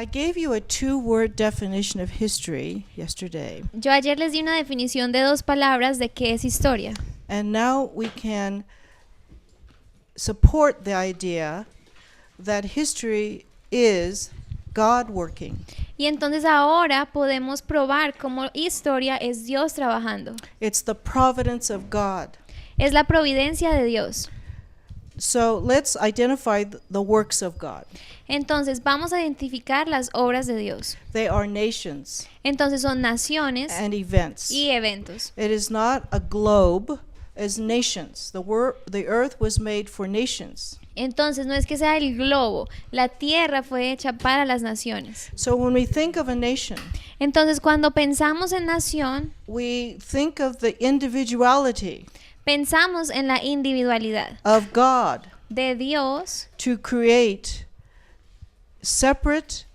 I gave you a two-word definition of history yesterday, Yo ayer les di una definición de 2 palabras de qué es historia. and now we can support the idea that history is God working. Y entonces ahora podemos probar cómo historia es Dios trabajando. It's the providence of God. Es la providencia de Dios. So let's identify the works of God. Entonces vamos a identificar las obras de Dios. They are nations Entonces son naciones and events. y eventos. It is not a globe, as nations. The earth was made for nations. Entonces no es que sea el globo, la tierra fue hecha para las naciones. So when we think of a nation, Entonces cuando pensamos en nación, we think of the individuality pensamos en la individualidad of God de Dios to create separate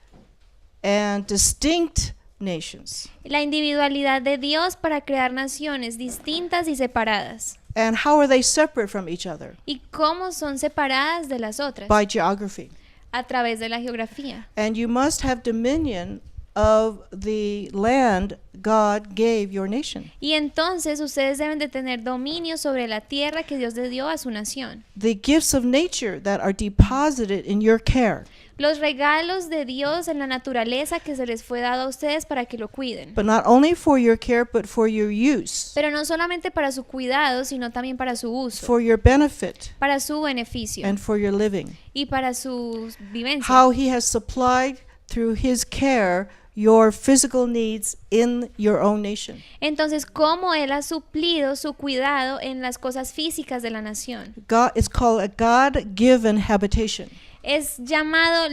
and distinct nations. la individualidad de Dios para crear naciones distintas y separadas. And how are they separate from each other? ¿Y cómo son separadas de las otras? By geography. A través de la geografía. And you must have dominion of the land God gave your nation. Y entonces ustedes deben de tener dominio sobre la tierra que Dios le dio a su nación. The gifts of nature that are deposited in your care. Los regalos de Dios en la naturaleza que se les fue dado a ustedes para que lo cuiden. But not only for your care, but for your use, Pero no solamente para su cuidado, sino también para su uso, for your benefit, para su beneficio and for your living. y para su vivencia. How He has supplied through His care your physical needs in your own nation. Entonces, cómo Él ha suplido su cuidado en las cosas físicas de la nación. God, it's called a God-given habitation. Es llamado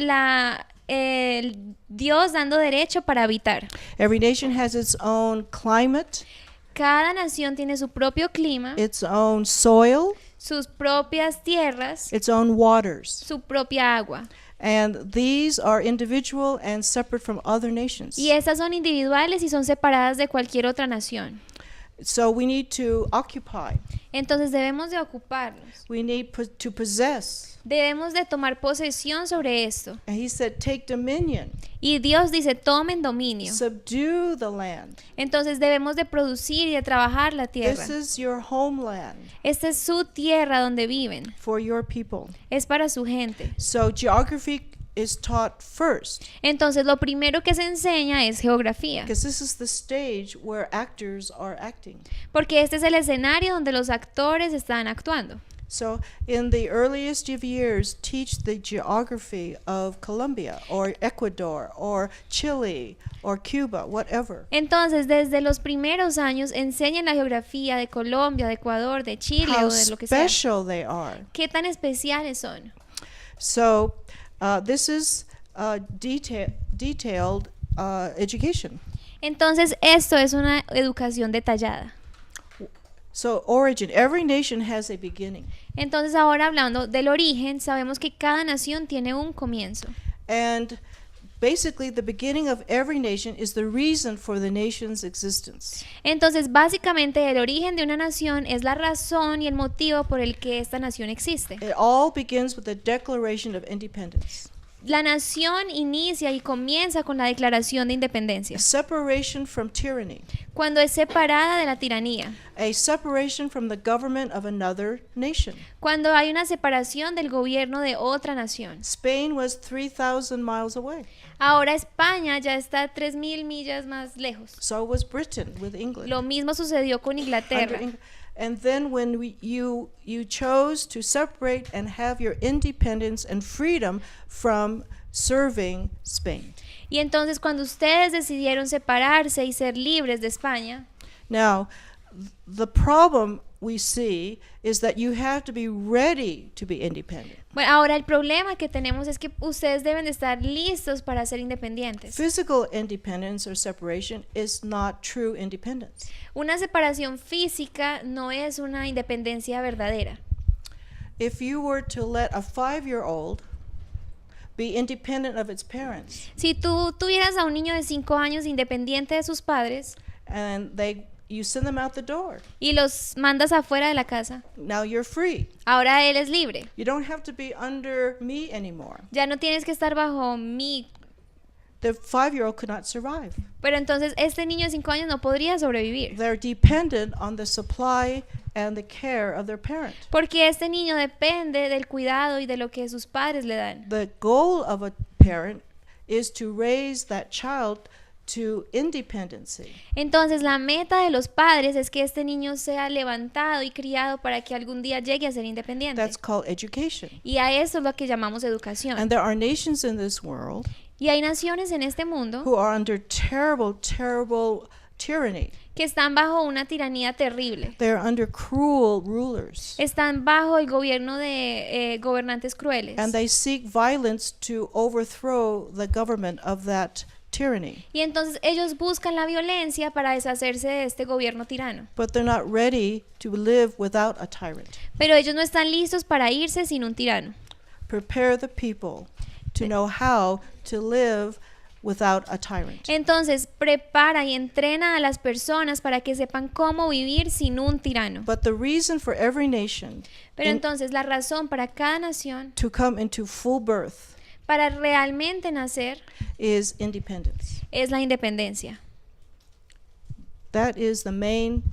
el Dios dando derecho para habitar. Every nation has its own climate, Cada nación tiene su propio clima, its own soil, sus propias tierras, its own waters. su propia agua. And these are individual and separate from other nations. Y estas son individuales y son separadas de cualquier otra nación. So we need to occupy. Entonces debemos de ocuparnos. We need to possess. Debemos de tomar posesión sobre esto. And He said, take dominion, Y Dios dice, tomen dominio. subdue the land. Entonces debemos de producir y de trabajar la tierra. This is your homeland Esta es su tierra donde viven. for your people. Es para su gente. So geography is taught first, Entonces lo primero que se enseña es geografía. because this is the stage where actors are acting. Porque este es el escenario donde los actores están actuando. So in the earliest of years, teach the geography of Colombia or Ecuador or Chile or Cuba, whatever. Entonces, desde los primeros años, enseñan la geografía de Colombia, de Ecuador, de Chile How o de lo que sea. special they are. ¿Qué tan especiales son? So this is detailed education. Entonces, esto es una educación detallada. So origin, every nation has a beginning. Entonces, ahora hablando del origen, sabemos que cada nación tiene un comienzo. And basically the beginning of every nation is the reason for the nation's existence. Entonces, básicamente, el origen de una nación es la razón y el motivo por el que esta nación existe. It all begins with the Declaration of Independence. La nación inicia y comienza con la declaración de independencia, A separation from tyranny, cuando es separada de la tiranía, a separation from the government of another nation. cuando hay una separación del gobierno de otra nación. Spain was 3,000 miles away. Ahora España ya está 3.000 millas más lejos. So was Britain with England. Lo mismo sucedió con Inglaterra. And then when you chose to separate and have your independence and freedom from serving Spain. Y entonces cuando ustedes decidieron separarse y ser libres de España, Now, the problem we see is that you have to be ready to be independent. bueno, ahora el problema que tenemos es que ustedes deben de estar listos para ser independientes. Physical independence or separation is not true independence. Una separación física no es una independencia verdadera. If you were to let a 5-year-old be independent of its parents, Si tú tuvieras a un niño de 5 años independiente de sus padres and you send them out the door, y los mandas afuera de la casa, now you're free. ahora él es libre. You don't have to be under me anymore. Ya no tienes que estar bajo mi The 5-year-old could not survive. Pero entonces este niño de 5 años no podría sobrevivir. They're dependent on the supply and the care of their parent. Porque este niño depende del cuidado y de lo que sus padres le dan. The goal of a parent is to raise that child to independency. Entonces la meta de los padres es que este niño sea levantado y criado para que algún día llegue a ser independiente. That's called education. Y a eso es lo que llamamos educación. And there are nations in this world Y hay naciones en este mundo who are under terrible tyranny. que están bajo una tiranía terrible. They're under cruel rulers. Están bajo el gobierno de gobernantes crueles. And they seek violence to overthrow the government of that tyranny. Y entonces ellos buscan la violencia para deshacerse de este gobierno tirano. But they're not ready to live without a tyrant. Pero ellos no están listos para irse sin un tirano. Prepare the people to know how to live without a tyrant. Entonces prepara y entrena a las personas para que sepan cómo vivir sin un tirano. But the reason for every nation Pero entonces la razón para cada nación, to come into full birth para realmente nacer, is independence. es la independencia. That is the main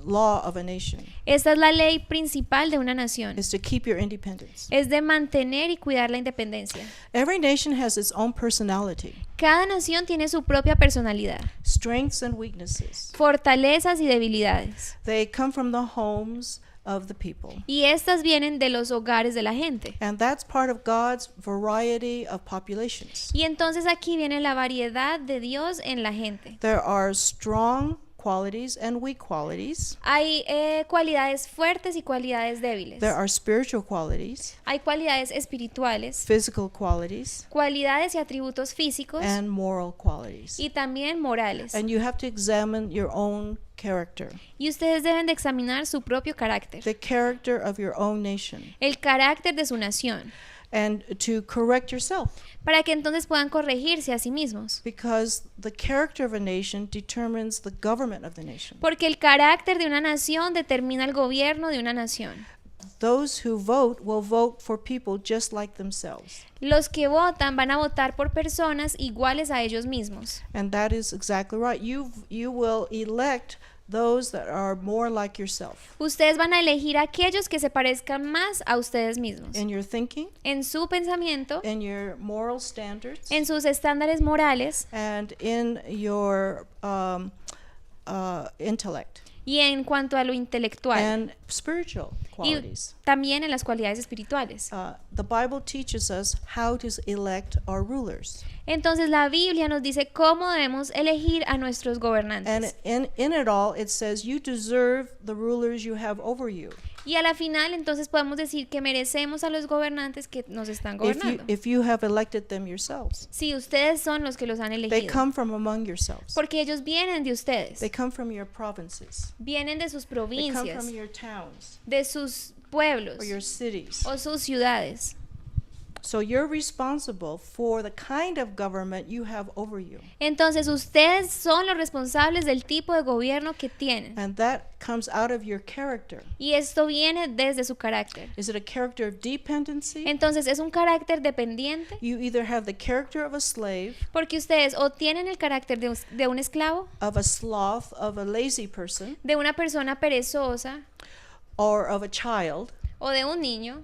law of a nation, Esta es la ley principal de una nación. is to keep your independence. Es de mantener y cuidar la independencia. Every nation has its own personality, Cada nación tiene su propia personalidad, strengths and weaknesses. fortalezas y debilidades. They come from the homes of the people. Y estas vienen de los hogares de la gente. And that's part of God's variety of populations. Y entonces aquí viene la variedad de Dios en la gente. There are strong qualities and weak qualities. Hay cualidades fuertes y cualidades débiles. There are spiritual qualities, Hay cualidades espirituales, physical qualities, cualidades y atributos físicos and moral qualities. y también morales. And you have to examine your own character, Y ustedes deben de examinar su propio carácter, the character of your own nation, el carácter de su nación, and to correct yourself, para que entonces puedan corregirse a sí mismos. because the character of a nation determines the government of the nation. Porque el carácter de una nación determina el gobierno de una nación. Those who vote will vote for people just like themselves. Los que votan van a votar por personas iguales a ellos mismos. And that is exactly right. You will elect those that are more like yourself Ustedes van a elegir a aquellos que se parezcan más a ustedes mismos. in your thinking, En su pensamiento, in your moral standards, en sus estándares morales and in your intellect y en cuanto a lo intelectual. and spiritual Y qualities. también en las cualidades espirituales. The Bible teaches us how to elect our rulers. Entonces la Biblia nos dice cómo debemos elegir a nuestros And gobernantes. in it all, it says you deserve the rulers you have over you. Y a la final entonces podemos decir que merecemos a los gobernantes que nos están If gobernando. you have elected them yourselves. Si ustedes son los que los han They elegido. come from among yourselves. Porque ellos vienen de ustedes. They come from your provinces. Vienen de sus They come provincias, from your towns de sus pueblos or your cities. o sus ciudades. So you're responsible for the kind of government you have over you. Entonces ustedes son los responsables del tipo de gobierno que tienen. And that comes out of your character. Y esto viene desde su carácter. Is it a character of dependency? Entonces es un carácter dependiente You either have the character of a slave, porque ustedes o tienen el carácter de un esclavo, of a sloth, of a lazy person, de una persona perezosa or of a child, o de un niño,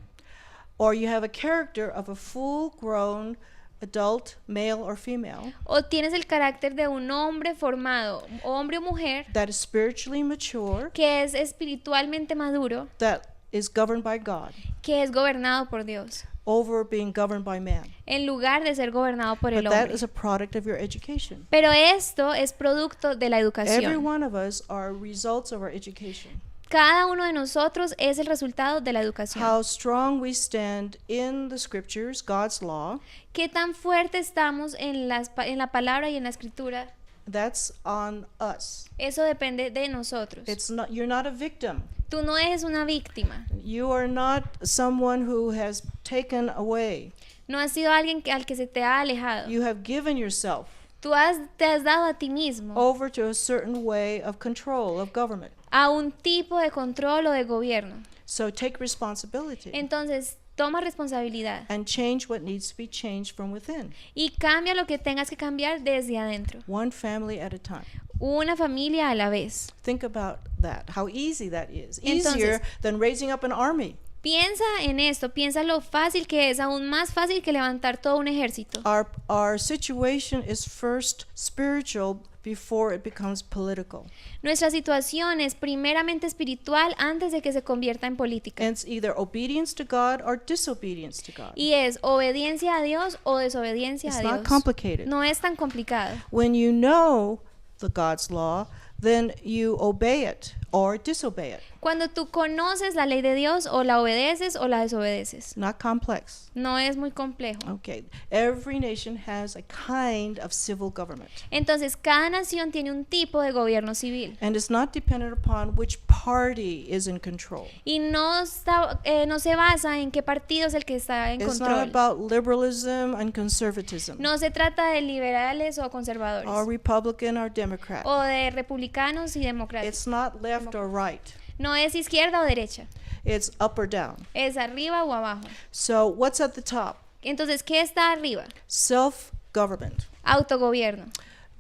or you have a character of a full-grown adult, male or female, o tienes el carácter de un hombre formado, hombre o mujer, that is spiritually mature, que es espiritualmente maduro, that is governed by God, que es gobernado por Dios, over being governed by man. en lugar de ser gobernado por But el that hombre. is a product of your education. Pero esto es producto de la Every educación. one of us are results of our education. Cada uno de nosotros es el resultado de la educación. How strong we stand in the scriptures, God's law, ¿Qué tan fuerte estamos en la palabra y en la escritura? that's on us. Eso depende de nosotros. You're not a victim. Tú no eres una víctima. You are not someone who has taken away. No has sido alguien al que se te ha alejado. You have given yourself Tú te has dado a ti mismo over to a certain way of control of government. a un tipo de control o de gobierno. So take responsibility. Entonces, toma responsabilidad and change what needs to be changed from within, y cambia lo que tengas que cambiar desde adentro, one family at a time. una familia a la vez. Think about that, how easy that is. Entonces- Easier than raising up an army. Piensa en esto, piensa lo fácil que es, aún más fácil que levantar todo un ejército. Our situation is first spiritual before it becomes political. Nuestra situación es primeramente espiritual antes de que se convierta en política. And it's either obedience to God or disobedience to God. Y es obediencia a Dios o desobediencia It's a not Dios. complicated. No es tan complicado. When you know the God's law, then you obey it or disobey it. Cuando tú conoces la ley de Dios, o la obedeces o la desobedeces. Not complex. No es muy complejo. Okay. Every nation has a kind of civil government. Entonces, cada nación tiene un tipo de gobierno civil. And it's not dependent upon which party is in control. Y no se basa en qué partido es el que está en It's not control. about liberalism and conservatism, No se trata de liberales o conservadores. or Republican or Democrat. O de republicanos y demócratas. It's not left or right. No es izquierda o derecha. It's up or down. Es arriba o abajo. So what's at the top? Entonces, ¿qué está arriba? Self-government, Autogobierno,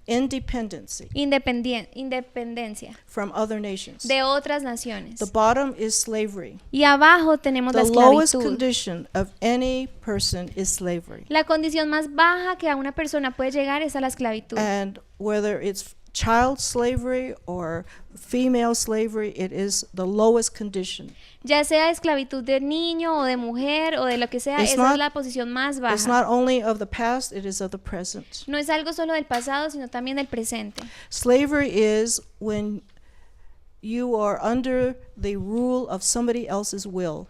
independency independencia from other nations. de otras naciones. The bottom is slavery. Y abajo tenemos la The lowest esclavitud. condition of any person is slavery. La condición más baja que a una persona puede llegar es a la esclavitud. And whether it's child slavery or female slavery, it is the lowest condition. Ya sea esclavitud de niño o de mujer o de lo que sea, It's esa not- es la posición más It's baja. not only of the past, it is of the present. No es algo solo del pasado, sino también del presente. Slavery is when you are under the rule of somebody else's will.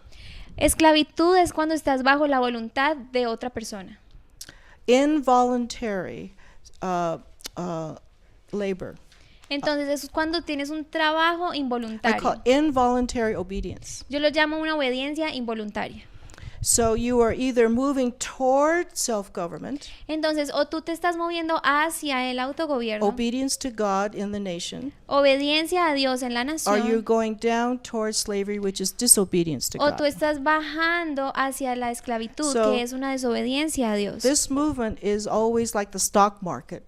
Esclavitud es cuando estás bajo la voluntad de otra persona. Involuntary labor. Entonces, eso es cuando tienes un trabajo I call involuntario. involuntary obedience. Yo lo llamo una obediencia involuntaria. So you are either moving toward self-government, Entonces, o tú te estás moviendo hacia el autogobierno, obedience to God in the nation, obediencia a Dios en la or you're nación, going down towards slavery, which is disobedience to o tú God. estás bajando hacia la esclavitud, So, que es una desobediencia a Dios. This movement is always like the stock market.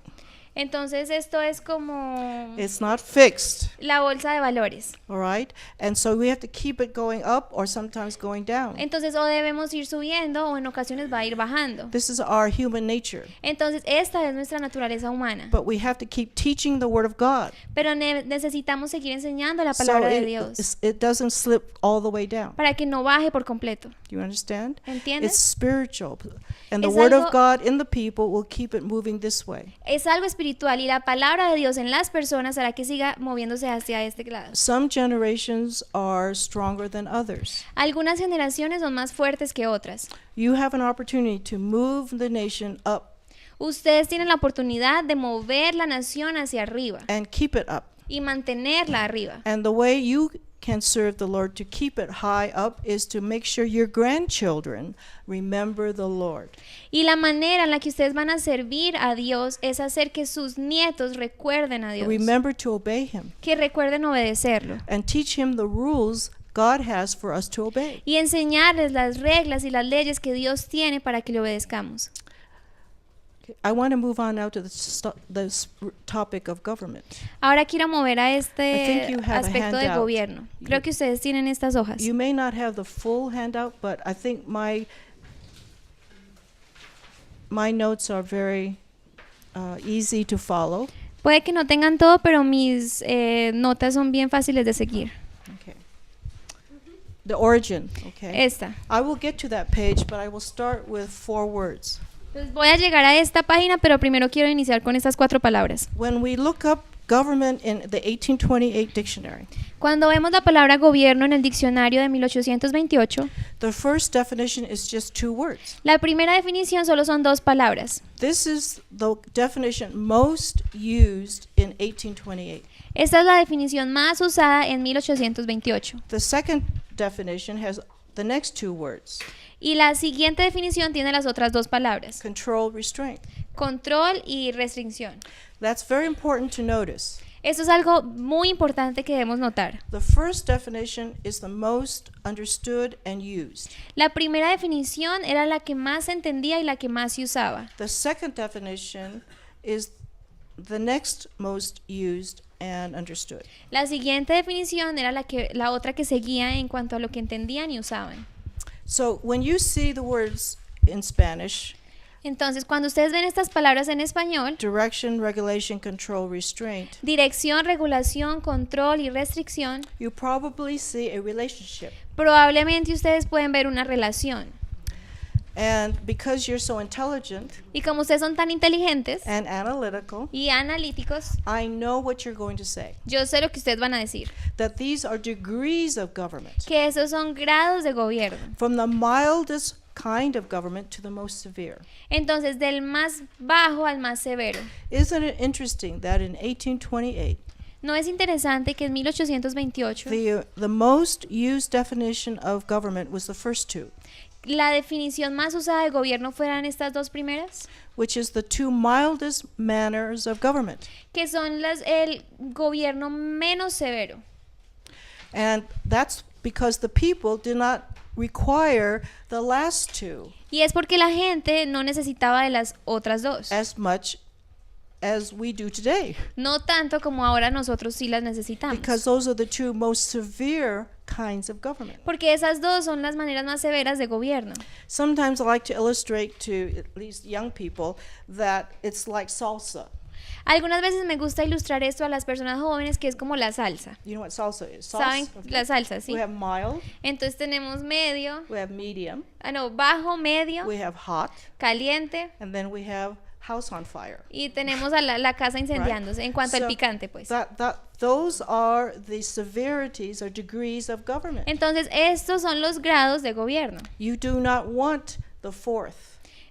Entonces, esto es como It's not fixed, la bolsa de valores. all right? And so we have to keep it going up or sometimes going down. Entonces, o debemos ir subiendo o en ocasiones va a ir bajando. This is our human nature. Entonces, esta es nuestra naturaleza humana. But we have to keep teaching the Word of God. Pero necesitamos seguir enseñando la So palabra de Dios it doesn't slip all the way down. para que no baje por completo. Do you understand? It's ¿Entiendes? spiritual. And the Es Word of algo- God in the people will keep it moving this way. Es algo espiritual y la palabra de Dios en las personas hará que siga moviéndose hacia este lado. Some generations are stronger than others. Algunas generaciones son más fuertes que otras. You have an opportunity to move the nation up Ustedes tienen la oportunidad de mover la nación hacia arriba and keep it up. y mantenerla arriba. And the way you can serve the Lord to keep it high up is to make sure your grandchildren remember the Lord. Y la manera en la que ustedes van a servir a Dios es hacer que sus nietos recuerden a Dios, Remember to obey Him que recuerden obedecerlo and teach Him the rules God has for us to obey. y enseñarles las reglas y las leyes que Dios tiene para que le obedezcamos. I want to move on now to this topic of government. Ahora quiero mover a I este think you have a aspecto de handout. gobierno. Creo que ustedes tienen estas hojas. You may not have the full handout, but I think my notes are very easy to follow. Puede que no tengan todo, pero mis notas son bien fáciles de seguir. Okay. The origin, okay. Esta. I will get to that page, but I will start with 4 words. Entonces voy a llegar a esta página, pero primero quiero iniciar con estas 4 palabras. When we look up government in the 1828 dictionary, Cuando vemos la palabra gobierno en el diccionario de 1828, the first definition is just 2 words. la primera definición solo son 2 palabras. This is the definition most used in 1828. Esta es la definición más usada en 1828. The second definition has the next 2 words, Y la siguiente definición tiene las otras 2 palabras: control, restraint. control y restricción. That's very important to notice. Esto es algo muy importante que debemos notar. The first definition is the most understood and used. La primera definición era la que más se entendía y la que más se usaba. The second definition is the next most used and understood. La siguiente definición era la otra que seguía en cuanto a lo que entendían y usaban. So when you see the words in Spanish, Entonces, cuando ustedes ven estas palabras en español, direction, regulation, control, restraint, dirección, regulación, control y restricción, you probably see a relationship. probablemente ustedes pueden ver una relación. And because you're so intelligent Y como ustedes son tan inteligentes and analytical, y analíticos, I know what you're going to say. yo sé lo que ustedes van a decir, That these are degrees of government, que esos son grados de gobierno. from the mildest kind of government to the most severe. Entonces, del más bajo al más severo. Isn't it interesting that in 1828, ¿No es interesante que en 1828 the most used definition of government was the first two, la definición más usada de gobierno fueran estas dos primeras? which is the two mildest manners of government. Que son el gobierno menos severo. And that's because the people did not require the last two Y es porque la gente no necesitaba de las otras dos. as much as we do today, No tanto como ahora nosotros sí las necesitamos. because those are the two most severe kinds of government. Porque esas dos son las maneras más severas de gobierno. Sometimes I like to illustrate to at least young people that it's like salsa. Algunas veces me gusta ilustrar esto a las personas jóvenes, que es como la salsa. You know what salsa is? ¿Saben Okay. la salsa, sí? We have mild, Entonces tenemos medio, we have medium, bajo, medio, we have hot, caliente, and then we have house on fire. y tenemos a la casa incendiándose. En cuanto al So picante, pues. Those are the severities or degrees of government. Entonces, estos son los grados de gobierno. You do not want the fourth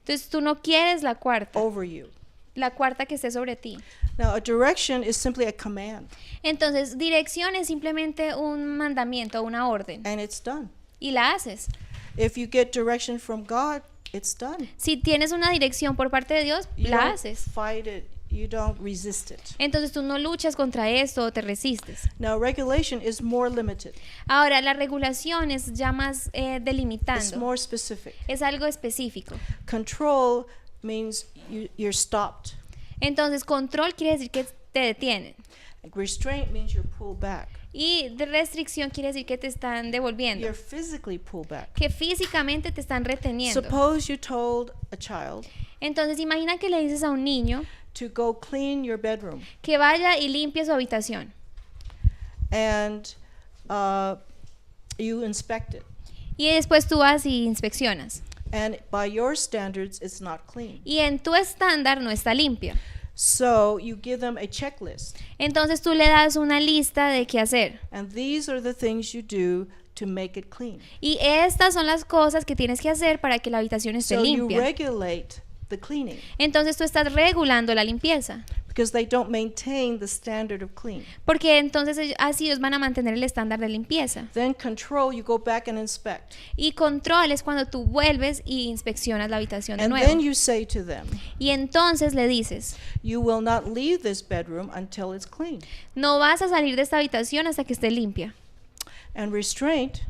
Entonces, tú no quieres la cuarta que esté sobre ti. Now, a direction is simply a command, Entonces, dirección es simplemente un mandamiento, una orden, and it's done. y la haces. If you get direction from God, it's done. Si tienes una dirección por parte de Dios, You la don't haces. fight it. You don't resist it. Entonces tú no luchas contra esto o te resistes. Now, regulation is more limited. Ahora, la regulación es ya más It's delimitando. more specific. Es algo específico. Control means you're stopped. Entonces, control quiere decir que te detienen. Restraint means you're pulled back. Y de restricción quiere decir que te están devolviendo. You're physically pulled back. Que físicamente te están reteniendo. Suppose you told a child Entonces, imagina que le dices a un niño to go clean your bedroom, que vaya y limpie su habitación. and you inspect it, Y después tú vas y inspeccionas. and by your standards, it's not clean. Y en tu estándar no está limpia. So you give them a checklist, Entonces tú le das una lista de qué hacer. and these are the things you do to make it clean. Y estas son las cosas que tienes que hacer para que la habitación esté So you limpia. regulate the cleaning Entonces tú estás regulando la limpieza. because they don't maintain the standard of clean. Porque entonces así ellos van a mantener el estándar de limpieza. Then control, you go back and inspect. Y control es cuando tú vuelves y inspeccionas la habitación de And nuevo. then you say to them, Y entonces le dices, you will not leave this bedroom until it's clean. no vas a salir de esta habitación hasta que esté limpia. And restraint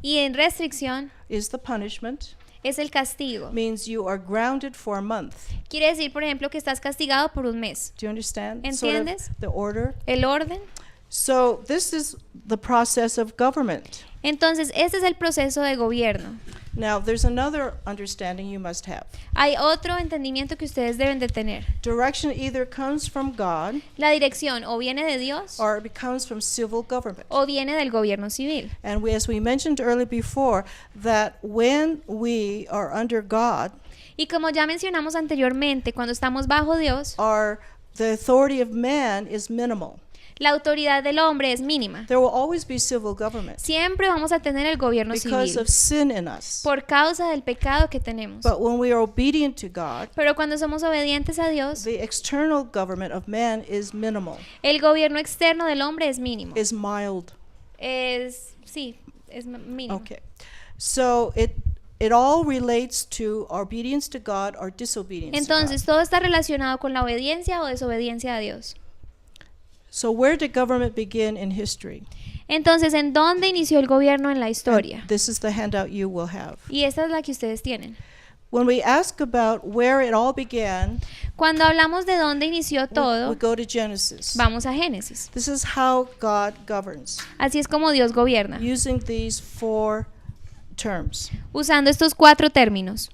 Y en restricción is the punishment, es el castigo. means you are grounded for a month. Quiere decir, por ejemplo, que estás castigado por un mes. Do you understand? ¿Entiendes? The order. El orden. So this is the process of government. Entonces, este es el proceso de gobierno. Now, there's another understanding you must have. Hay otro entendimiento que ustedes deben de tener. Direction either comes from God La dirección o viene de Dios or it comes from civil government. o viene del gobierno civil. And as we mentioned earlier before, that when we are under God, Y como ya mencionamos anteriormente, cuando estamos bajo Dios, the authority of man is minimal. la autoridad del hombre es mínima. There will always be civil government Siempre vamos a tener el gobierno because civil of sin in us. por causa del pecado que tenemos. But when we are obedient to God, Pero cuando somos obedientes a Dios, the external government of man is minimal, el gobierno externo del hombre es mínimo. is mild. Sí, es mínimo. Okay. So it all relates to our obedience to God or disobedience Entonces, to todo está relacionado con la obediencia o desobediencia a Dios. God. So where did government begin in history? Entonces, ¿en dónde inició el gobierno en la historia? This is the handout you will have. Y esta es la que ustedes tienen. When we ask about where it all began, Cuando hablamos de dónde inició we todo, go to Genesis. vamos a Génesis. This is how God governs, Así es como Dios gobierna, using these 4 terms. usando estos 4 términos.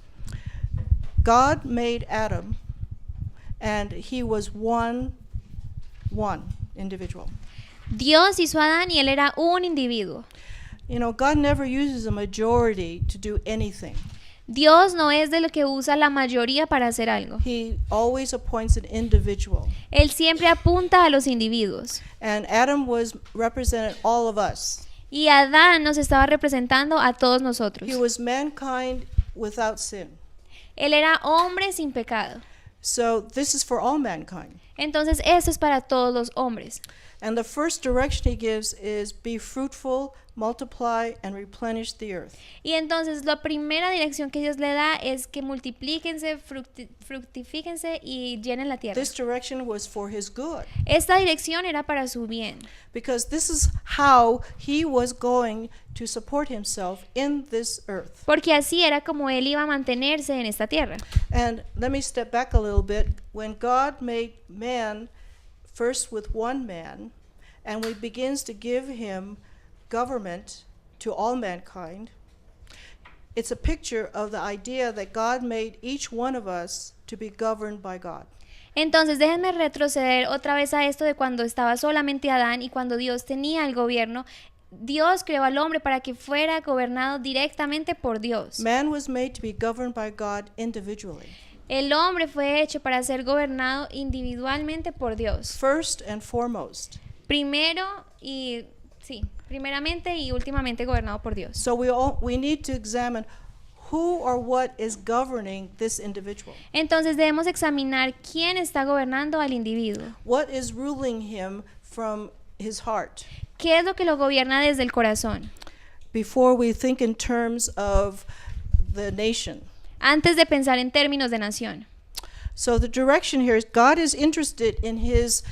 God made Adam, and he was one individual. Dios hizo a Adán y él era un individuo. You know, God never uses a majority to do anything. Dios no es de lo que usa la mayoría para hacer algo. He always appoints an individual. Él siempre apunta a los individuos. And Adam represented all of us. Y Adán nos estaba representando a todos nosotros. He was mankind without sin. Él era hombre sin pecado. So this is for all mankind. Entonces esto es para todos los hombres. And the first direction he gives is be fruitful, multiply, and replenish the earth. Y entonces la primera dirección que Dios le da es que multiplíquense, fructifíquense y llenen la tierra. This direction was for his good, Esta dirección era para su bien, because this is how he was going to support himself in this earth. porque así era como él iba a mantenerse en esta tierra. And let me step back a little bit. When God made man first with one man, and he begins to give him government to all mankind, it's a picture of the idea that God made each one of us to be governed by God. Entonces déjenme retroceder otra vez a esto de cuando estaba solamente Adán y cuando Dios tenía el gobierno. Dios creó al hombre para que fuera gobernado directamente por Dios. Man was made to be governed by God individually. El hombre fue hecho para ser gobernado individualmente por Dios. First and foremost. Primeramente y últimamente gobernado por Dios. So we need to examine who or what is governing this individual. Entonces debemos examinar quién está gobernando al individuo. What is ruling him from his heart? ¿Qué es lo que lo gobierna desde el corazón? Before we think in terms of the nation. Antes de pensar en términos de nación. So the direction here is God is interested in his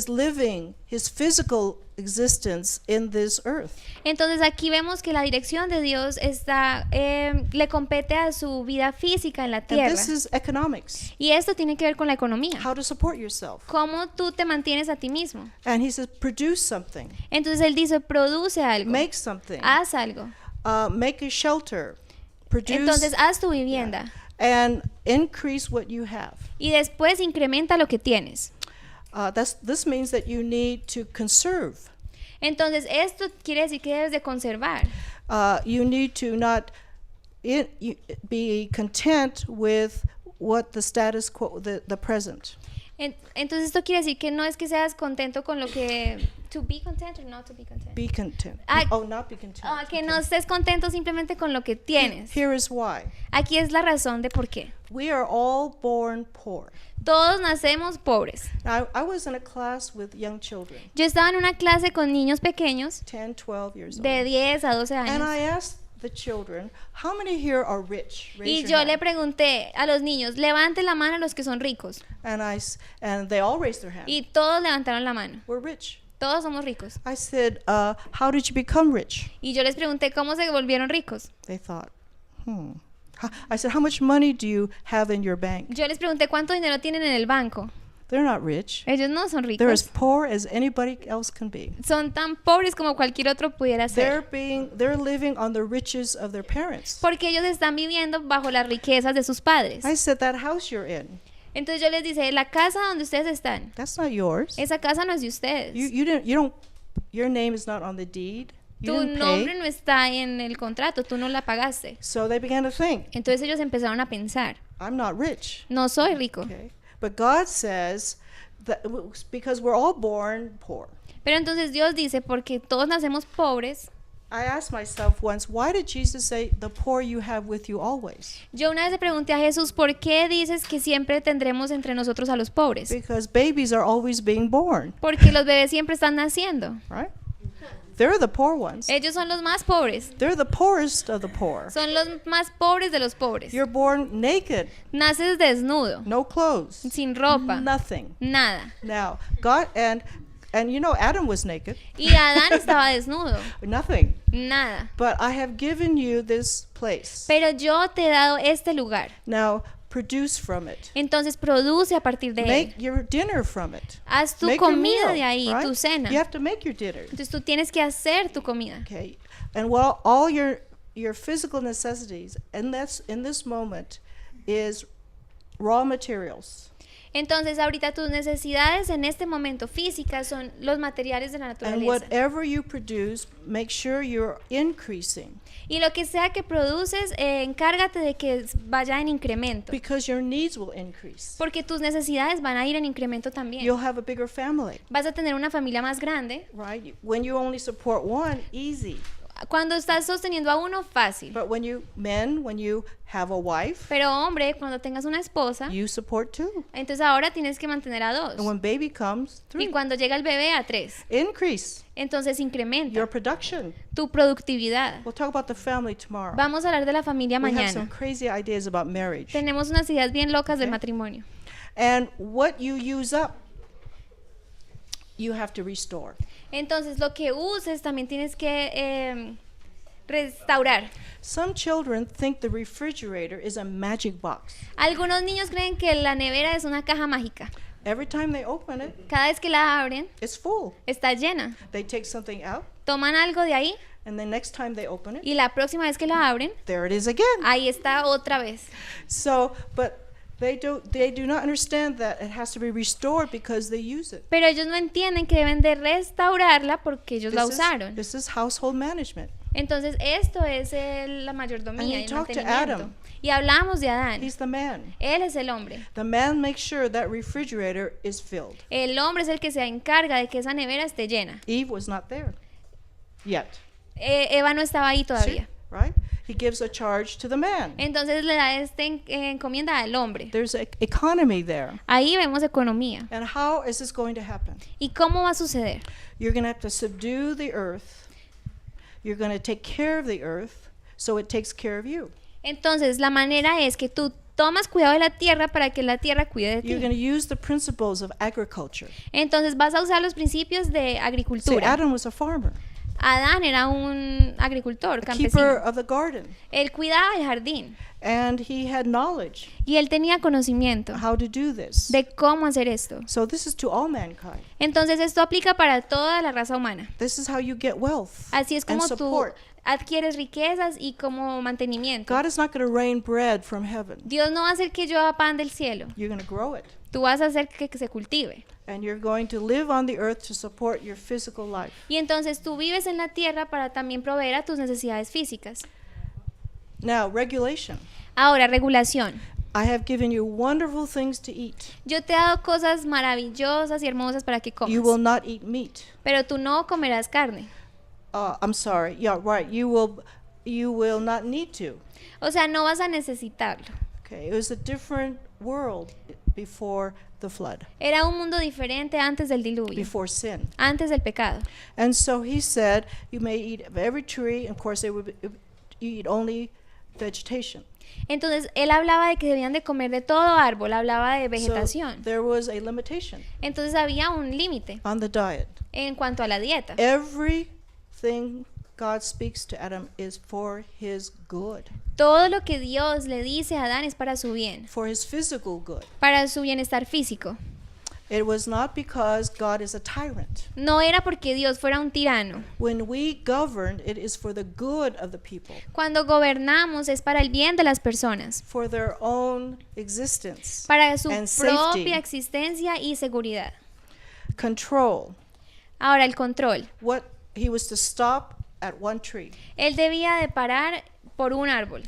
living, his physical existence in this earth. Entonces aquí vemos que la dirección de Dios está le compete a su vida física en la And tierra. this is economics. Y esto tiene que ver con la economía. How to support yourself. Cómo tú te mantienes a ti mismo. And he says produce something. Entonces él dice, produce algo. Make something. Haz algo. Make a shelter. Produce. Entonces haz tu vivienda. And increase what you have. Y después incrementa lo que tienes. This means that you need to conserve. Entonces esto quiere decir que debes de conservar. You need to not be content with what the status quo, the present. Entonces esto quiere decir que no es que seas contento con lo que to be content or not to be content. Be content. Not be content. Que no estés contento simplemente con lo que tienes. Here is why. Aquí es la razón de por qué. We are all born poor. Todos nacemos pobres. Now, I was in a class with young children. Yo estaba en una clase con niños pequeños 10, 12 years old. de 10 a 12 And I años. asked the children, how many here are rich? Raise Y your yo hand. le pregunté a los niños, levanten la mano los que son ricos. And they all raised their hand. Y todos levantaron la mano. We're rich. Todos somos ricos. I said, how did you become rich? Y yo les pregunté cómo se volvieron ricos. They thought, I said, how much money do you have in your bank? Yo les pregunté cuánto dinero tienen en el banco. They're not rich. Ellos no son They're as ricos. poor as anybody else can be. Son tan pobres como cualquier otro pudiera ser. They're living on the riches of their parents. Porque ellos están viviendo bajo las riquezas de sus padres. I said, that house you're in, Entonces yo les dije, la casa donde ustedes están, that's not yours. esa casa no es de ustedes. Your name is not on the deed. You Tu didn't nombre pay. no está en el contrato, tú no la pagaste. So they began to think, Entonces ellos empezaron a pensar, I'm not rich. no soy rico. Okay. But God says that because we're all born poor. Pero entonces Dios dice, porque todos nacemos pobres. I asked myself once, why did Jesus say, the poor you have with you always? Yo una vez le pregunté a Jesús, ¿por qué dices que siempre tendremos entre nosotros a los pobres? Because babies are always being born, Porque los bebés siempre están naciendo. right? They're the poor ones. Ellos son los más pobres. They're the poorest of the poor. Son los más pobres de los pobres. You're born naked, Naces desnudo, no clothes, sin ropa, nothing. nada. Now, God and And you know, Adam was naked, Y Adán estaba desnudo, nothing. nada. But I have given you this place. Pero yo te he dado este lugar. Now produce from it. Entonces produce a partir de él. Make your dinner from it. Haz tu Make your comida meal, de ahí, right? tu cena. You have to make your dinner. Entonces tú tienes que hacer tu comida. Okay. And while all your physical necessities, and that's in this moment, is raw materials. Entonces ahorita tus necesidades en este momento físicas son los materiales de la And naturaleza. whatever you produce, make sure you're increasing, Y lo que sea que produces, encárgate de que vaya en incremento. because your needs will increase. Porque tus necesidades van a ir en incremento también. You'll have a bigger family, Vas a tener una familia más grande. right? When you only support one, easy. Cuando estás sosteniendo a uno, fácil. But when you have a wife, Pero hombre, cuando tengas una esposa, you support two. entonces ahora tienes que mantener a dos. And when baby comes, Y three. cuando llega el bebé, a tres. Increase Entonces incrementa your production. tu productividad. We'll talk about the family tomorrow. Vamos a hablar de la familia We have some mañana. crazy ideas about marriage. Tenemos unas ideas bien locas del Okay. matrimonio. And what you use up, you have to restore. Entonces lo que uses también tienes que restaurar. Some children think the refrigerator is a magic box. Algunos niños creen que la nevera es una caja mágica. Every time they open it, Cada vez que la abren, it's full. está llena. They take something out, Toman algo de ahí and the next time they open it, y la próxima vez que la abren, there it is again. ahí está otra vez. So, but they do not understand that it has to be restored because they use it. Pero ellos no entienden que deben de restaurarla porque ellos la This is- usaron. This is household management. Entonces esto es la And mayordomía you y el talk to mantenimiento. Adam. Y hablamos de Adán. He's the man. Él es el hombre. The man makes sure that refrigerator is filled. El hombre es el que se encarga de que esa nevera esté llena. Eve was not there yet. Eva no estaba ahí See? todavía. Right? He gives a charge to the man. Entonces le da esta encomienda al hombre. There's an economy there. Ahí vemos economía. And how is this going to happen? ¿Y cómo va a suceder? You're going to have to subdue the earth. You're going to take care of the earth so it takes care of you. Entonces la manera es que tú tomas cuidado de la tierra para que la tierra cuide de You're going ti. to use the principles of agriculture. Entonces vas a usar los principios de See, agricultura. Adam was a farmer, Adán era un agricultor, a keeper campesino. of the garden, Él cuidaba el jardín and he had knowledge y él tenía conocimiento how to do this. de cómo hacer esto. So this is to all mankind. Entonces esto aplica para toda la raza humana. This is how you get wealth Así es and como tú support. adquieres riquezas y como mantenimiento. God is not going to rain bread from heaven. Dios no va a hacer que llueva pan del cielo. You're going to grow it. Tú vas a hacer que se cultive. And you're going to live on the earth to support your physical life. Y entonces tú vives en la tierra para también proveer a tus necesidades físicas. Now, regulation. Ahora, regulación. I have given you wonderful things to eat. Yo te he dado cosas maravillosas y hermosas para que You will comas. not eat meat. Pero tú no comerás carne. I'm sorry. Yeah, right. You will not need to. O sea, no vas a necesitarlo. Okay. It was a different world before the flood, Era un mundo diferente antes del diluvio, before sin. antes del pecado. And so he said, you may eat of every tree. Of course, you eat only vegetation. Entonces, él hablaba de que debían de comer de todo árbol, hablaba de So vegetación. there was a limitation Entonces había un límite on the diet. en cuanto a la dieta. Everything God speaks to Adam is for his good, Todo lo que Dios le dice a Adán es para su bien, for his physical good. para su bienestar físico. It was not because God is a tyrant. No era porque Dios fuera un tirano. When we govern, it is for the good of the people, Cuando gobernamos es para el bien de las personas, for their own existence, para su and safety. propia existencia y seguridad. Control. Ahora, el control. What he was to stop at one tree. Él debía de parar por un árbol.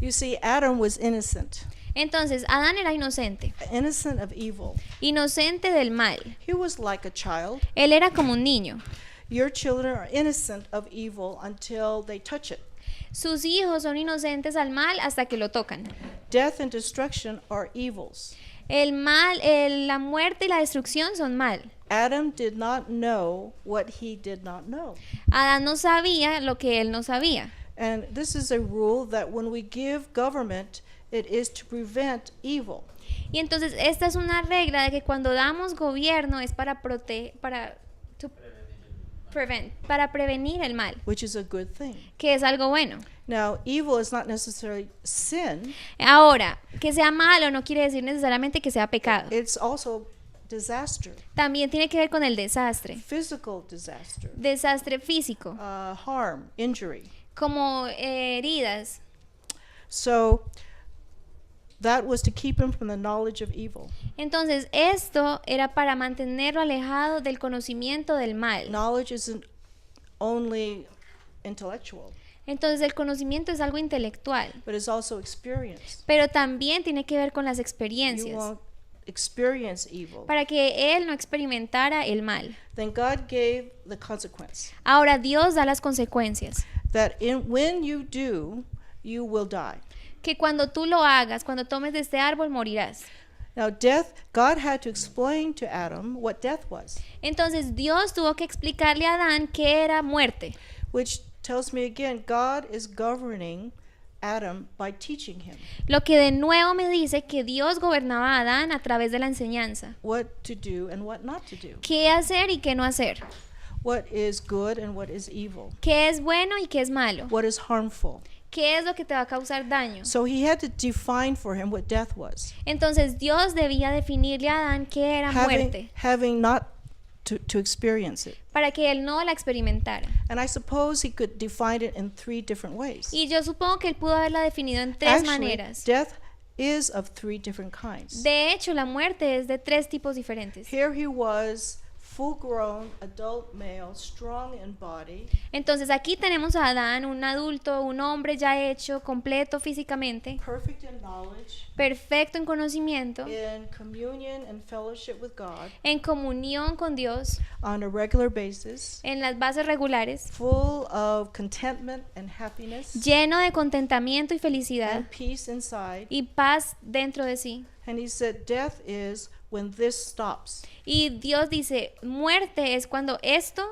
You see, Adam was innocent, Entonces, Adán era inocente, innocent of evil. inocente del mal. He was like a child. Él era como un niño. Your children are innocent of evil until they touch it. Sus hijos son inocentes al mal hasta que lo tocan. Death and destruction are evils. El mal, la muerte y la destrucción son mal. Adam did not know what he did not know. Adán no sabía lo que él no sabía. And this is a rule that when we give government, it is to prevent evil. Y entonces esta es una regla de que cuando damos gobierno es para To para prevenir el mal, which is a good thing. que es algo bueno. Now, evil is not necessarily sin, Ahora, que sea malo no quiere decir necesariamente que sea pecado. it's also disaster, También tiene que ver con el desastre. physical disaster, Desastre físico, harm, injury. como heridas. So that was to keep him from the knowledge of evil. Entonces, esto era para mantenerlo alejado del conocimiento del mal. Knowledge isn't only intellectual, Entonces, el conocimiento es algo intelectual, but it's also experience. pero también tiene que ver con las You experiencias, won't experience evil. para que él no experimentara el mal. Then God gave the consequence Ahora, Dios da las consecuencias, that when you do, you will die. que cuando tú lo hagas, cuando tomes de este árbol, morirás. Now, death, God had to explain to Adam what death was, Entonces, Dios tuvo que explicarle a Adán qué era muerte, which tells me again, God is governing Adam by teaching him lo que de nuevo me dice que Dios gobernaba a Adán a través de la enseñanza, what to do and what not to do, qué hacer y qué no hacer, what is good and what is evil, qué es bueno y qué es malo, what is harmful. qué es lo que te va a causar daño. So he had to define for him what death was, Entonces Dios debía definirle a Adán qué era muerte, having not to experience it. para que él no la experimentara. And I suppose he could define it in 3 different ways. Y yo supongo que él pudo haberla definido en tres Actually, maneras. death is of 3 different kinds. De hecho, la muerte es de 3 tipos diferentes. Here he was, full-grown, adult male, strong in body, Entonces aquí tenemos a Adán, un adulto, un hombre ya hecho, completo físicamente, perfect in knowledge, perfecto en conocimiento, in communion and fellowship with God en comunión con Dios, on a regular basis, en las bases regulares, full of contentment and happiness lleno de contentamiento y felicidad and peace inside. y paz dentro de sí. And he said, death is when this stops. Y Dios dice, muerte es cuando esto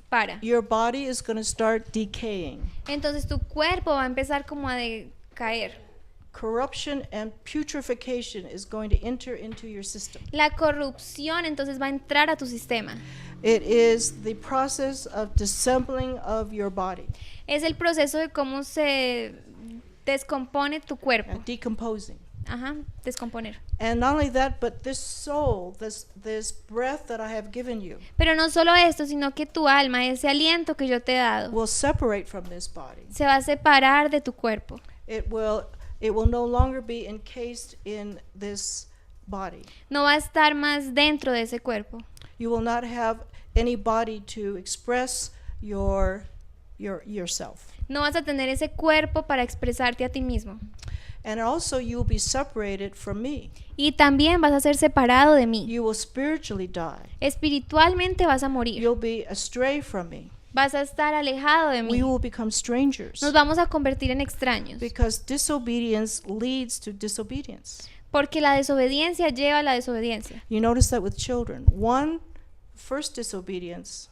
para. Your body is going to start decaying. Entonces tu cuerpo va a empezar como a decaer. Corruption and putrefaction is going to enter into your system. La corrupción entonces va a entrar a tu sistema. It is the process of dissembling of your body, Es el proceso de cómo se descompone tu cuerpo. decomposing. Ajá, descomponer. And not only that, but this soul, this breath that I have given you, Pero no solo esto, sino que tu alma, ese aliento que yo te he dado, will separate from this body. se va a separar de tu cuerpo. It will no longer be encased in this body. No va a estar más dentro de ese cuerpo. You will not have any body to express yourself. No vas a tener ese cuerpo para expresarte a ti mismo. And also you will be separated from me. Y también vas a ser separado de mí. You will spiritually die. Espiritualmente vas a morir. You'll be astray from me. Vas a estar alejado de mí. We will become strangers. Nos vamos a convertir en extraños. Because disobedience leads to disobedience. Porque la desobediencia lleva a la desobediencia. You notice that with children. First disobedience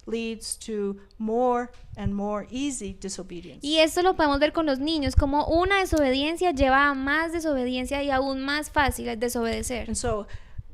leads to more and more easy disobedience. Y esto lo podemos ver con los niños, como una desobediencia lleva a más desobediencia y aún más fácil es desobedecer. And so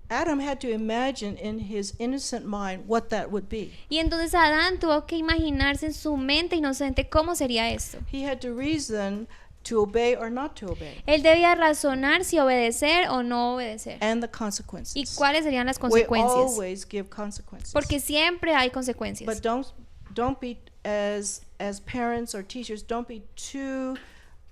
Adam had to imagine in his innocent mind what that would be. Y entonces Adán tuvo que imaginarse en su mente inocente cómo sería esto. He had to reason to obey or not to obey, Él debía razonar si obedecer o no obedecer. and the consequences. ¿Y cuáles serían las We consecuencias? always give consequences. Porque siempre hay consecuencias. But don't be as parents or teachers, don't be too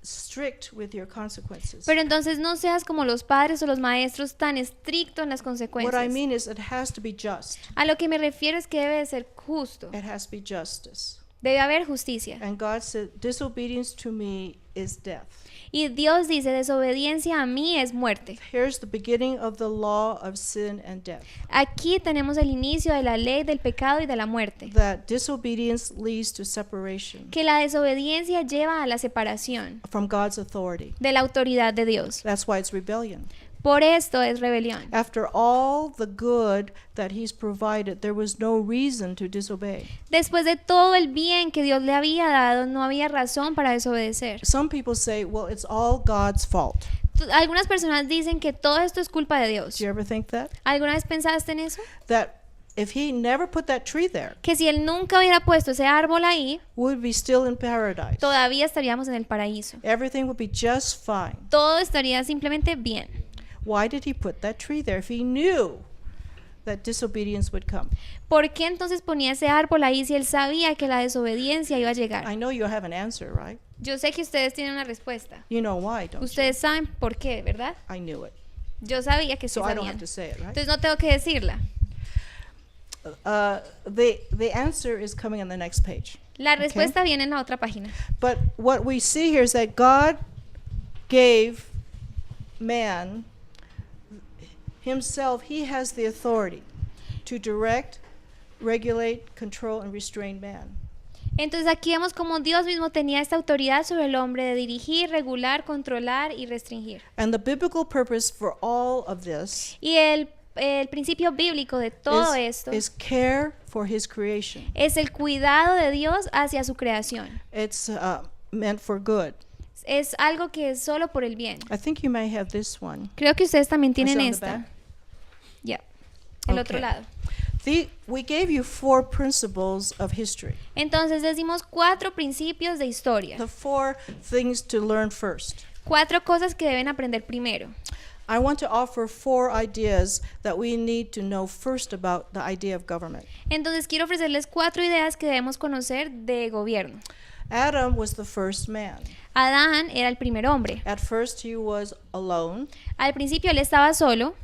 strict with your consequences. Pero entonces no seas como los padres o los maestros tan estrictos en las What I consecuencias. mean is it has to be just. A lo que me refiero es que debe de ser justo. It has to be justice. Debe haber justicia. And God said, disobedience to me is death. Y Dios dice, desobediencia a mí es muerte. Here's the beginning of the law of sin and death. Aquí tenemos el inicio de la ley del pecado y de la muerte. That disobedience leads to separation Que la desobediencia lleva a la separación from God's authority. de la autoridad de Dios. That's why it's rebellion. Por esto es rebelión. After all the good that He's provided, there was no reason to disobey. Después de todo el bien que Dios le había dado, no había razón para desobedecer. Some people say, well, it's all God's fault. Algunas personas dicen que todo esto es culpa de Dios. Do you ever think that? ¿Alguna vez pensaste en eso? That if he never put that tree there, que si él nunca hubiera puesto ese árbol ahí, we would be still in paradise. todavía estaríamos en el paraíso. Everything would be just fine. Todo estaría simplemente bien. Why did he put that tree there if he knew that disobedience would come? ¿Por qué entonces ponía ese árbol ahí si él sabía que la desobediencia iba a llegar? I know you have an answer, right? Yo sé que ustedes tienen una respuesta. You know why, don't you? Ustedes saben por qué, ¿verdad? I knew it. Yo sabía que sí So I don't sabían. have to say it, right? Entonces no tengo que decirla. The answer is coming on the next page. La respuesta viene en la otra página. But what we see here is that God gave man himself, he has the authority to direct, regulate, control, and restrain man. Entonces aquí vemos como Dios mismo tenía esta autoridad sobre el hombre de dirigir, regular, controlar y restringir. And the biblical purpose for all of this Y el principio bíblico de todo esto is care for his creation. es el cuidado de Dios hacia su creación. It's meant for good. Es algo que es solo por el bien. I think you may have this one. Creo que ustedes también tienen on the esta. back? Ya. El otro Okay. lado. We gave you 4 principles of history. Entonces les dimos 4 principios de historia. The 4 things to learn first. 4 cosas que deben aprender primero. I want to offer 4 ideas that we need to know first about the idea of government. Entonces quiero ofrecerles 4 ideas que debemos conocer de gobierno. Adam was the first man. Adán era el primer hombre. At first he was alone, Al principio él estaba solo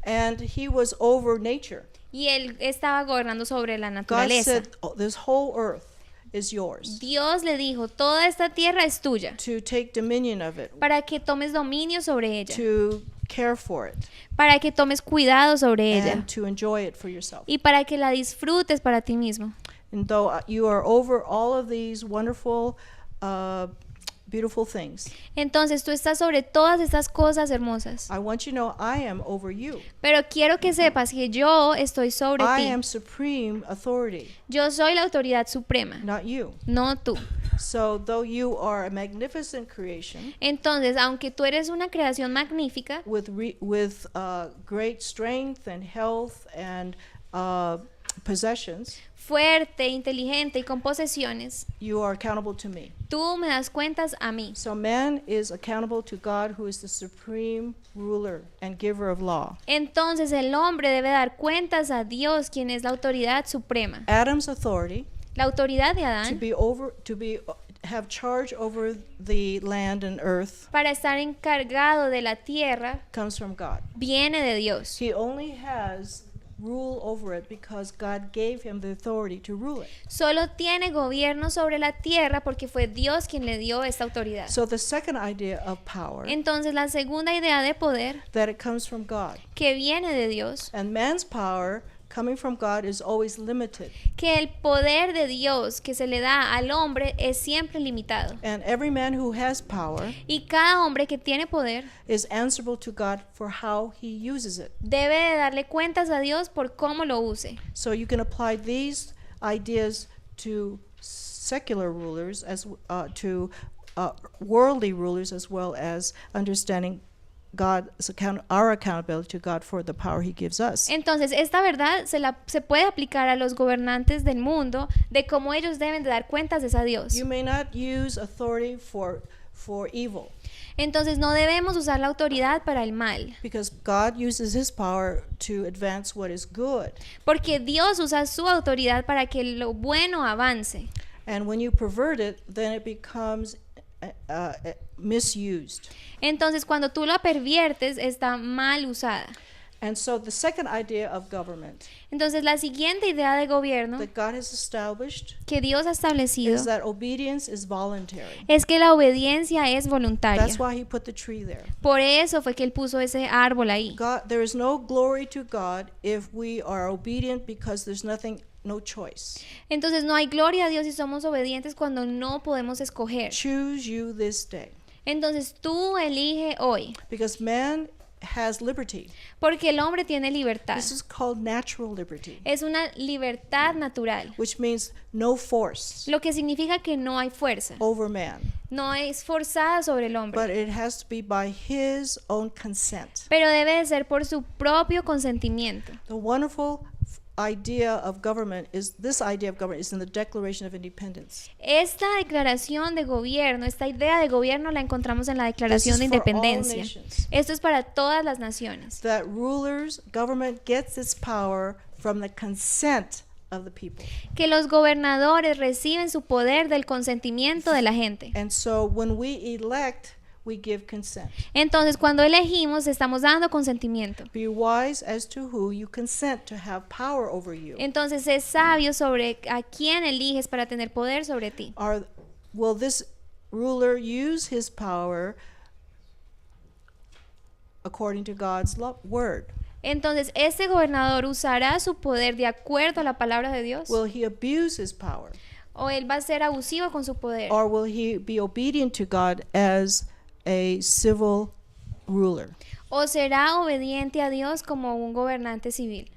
and he was over nature. y él estaba gobernando sobre la God naturaleza. said, "Oh, this whole earth is yours, Dios le dijo, toda esta tierra es tuya, to take dominion of it, para que tomes dominio sobre ella, to care for it, para que tomes cuidado sobre ella and to enjoy it for yourself." y para que la disfrutes para ti mismo. And though you are over all of these wonderful, beautiful things, Entonces tú estás sobre todas estas cosas hermosas, I want you to know I am over you. pero quiero que sepas que yo estoy sobre I ti. am supreme authority, Yo soy la autoridad suprema, not you. no tú. So though you are a magnificent creation Entonces, aunque tú eres una creación magnífica, with great strength and health and possessions, fuerte, inteligente y con posesiones, you are accountable to me. tú me das cuentas a mí. So man is accountable to God, who is the supreme ruler and giver of law. Entonces el hombre debe dar cuentas a Dios, quien es la autoridad suprema. Adam's authority La autoridad de to Adán have charge over the land and earth para estar encargado de la tierra comes from God. viene de Dios. He only has rule over it because God gave him the authority to rule it. Solo tiene gobierno sobre la tierra porque fue Dios quien le dio esta autoridad. So the second idea of power, Entonces la segunda idea de poder that it comes from God. que viene de Dios, And man's power coming from God is always limited. que el poder de Dios que se le da al hombre es siempre limitado. And every man who has power Y cada hombre que tiene poder is answerable to God for how he uses it. debe de darle cuentas a Dios por cómo lo use. So you can apply these ideas to secular rulers to worldly rulers, as well as understanding our accountability to God for the power he gives us. Entonces, esta verdad se puede aplicar a los gobernantes del mundo de cómo ellos deben de dar cuentas a Dios. You may not use authority for evil, Entonces, no debemos usar la autoridad para el mal, because God uses his power to advance what is good. porque Dios usa su autoridad para que lo bueno avance. And when you pervert it, then it becomes misused. Entonces, cuando tú la perviertes, está mal usada. And so the second idea of government Entonces, la siguiente idea de gobierno that God has established que Dios ha establecido is that obedience is voluntary. es que la obediencia es voluntaria. That's why he put the tree there. Por eso fue que él puso ese árbol ahí. There is no glory to God if we are obedient because there's no choice. Entonces no hay gloria a Dios si somos obedientes cuando no podemos escoger. Choose you this day. Entonces tú elige hoy, Because man has liberty. porque el hombre tiene libertad. This is called natural liberty, Es una libertad natural, which means no force lo que significa que no hay fuerza, over man, no es forzada sobre el hombre, but it has to be by his own consent. pero debe de ser por su propio consentimiento. The wonderful idea of government is in the Declaration of Independence. Esta declaración de gobierno, esta idea de gobierno la encontramos en la Declaración de This is for all Independencia. nations. Esto es para todas las naciones. That government gets its power from the consent of the people. Que los gobernadores reciben su poder del consentimiento de la gente. And so when we elect, we give consent. Entonces, cuando elegimos, estamos dando consentimiento. Be wise as to who you consent to have power over you. Entonces, es sabio sobre a quién eliges para tener poder sobre ti. Will this ruler use his power according to God's word? Entonces, ¿este gobernador usará su poder de acuerdo a la palabra de Dios? Will he abuse his power? ¿O él va a ser abusivo con su poder? Or will he be obedient to God as a civil ruler? ¿O será obediente a Dios como un gobernante civil?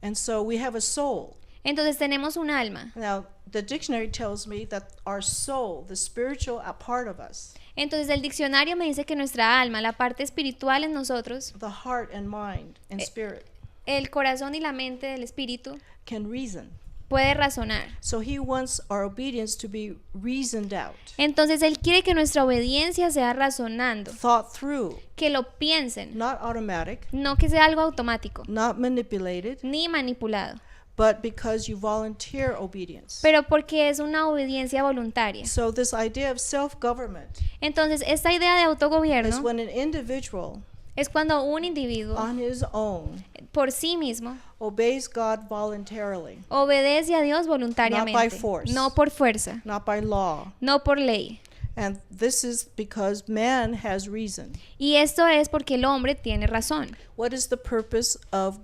And so we have a soul. Entonces tenemos un alma. Now, the dictionary tells me that our soul, the spiritual part of us, Entonces el diccionario me dice que nuestra alma, la parte espiritual en nosotros, the heart and mind and spirit, el corazón y la mente del espíritu, can reason. puede razonar. So he wants our obedience to be reasoned out, Entonces él quiere que nuestra obediencia sea razonando, thought through, que lo piensen, not automatic, no que sea algo automático, not manipulated, ni manipulado, but because you volunteer obedience. pero porque es una obediencia voluntaria. So this idea of self-government Entonces esta idea de is autogobierno when an individual es cuando un individuo on his own por sí mismo obeys God voluntarily, obedece a Dios voluntariamente, Not by force. no por fuerza, not by law. no por ley. And this is because man has reason. Y esto es porque el hombre tiene razón. What is the purpose of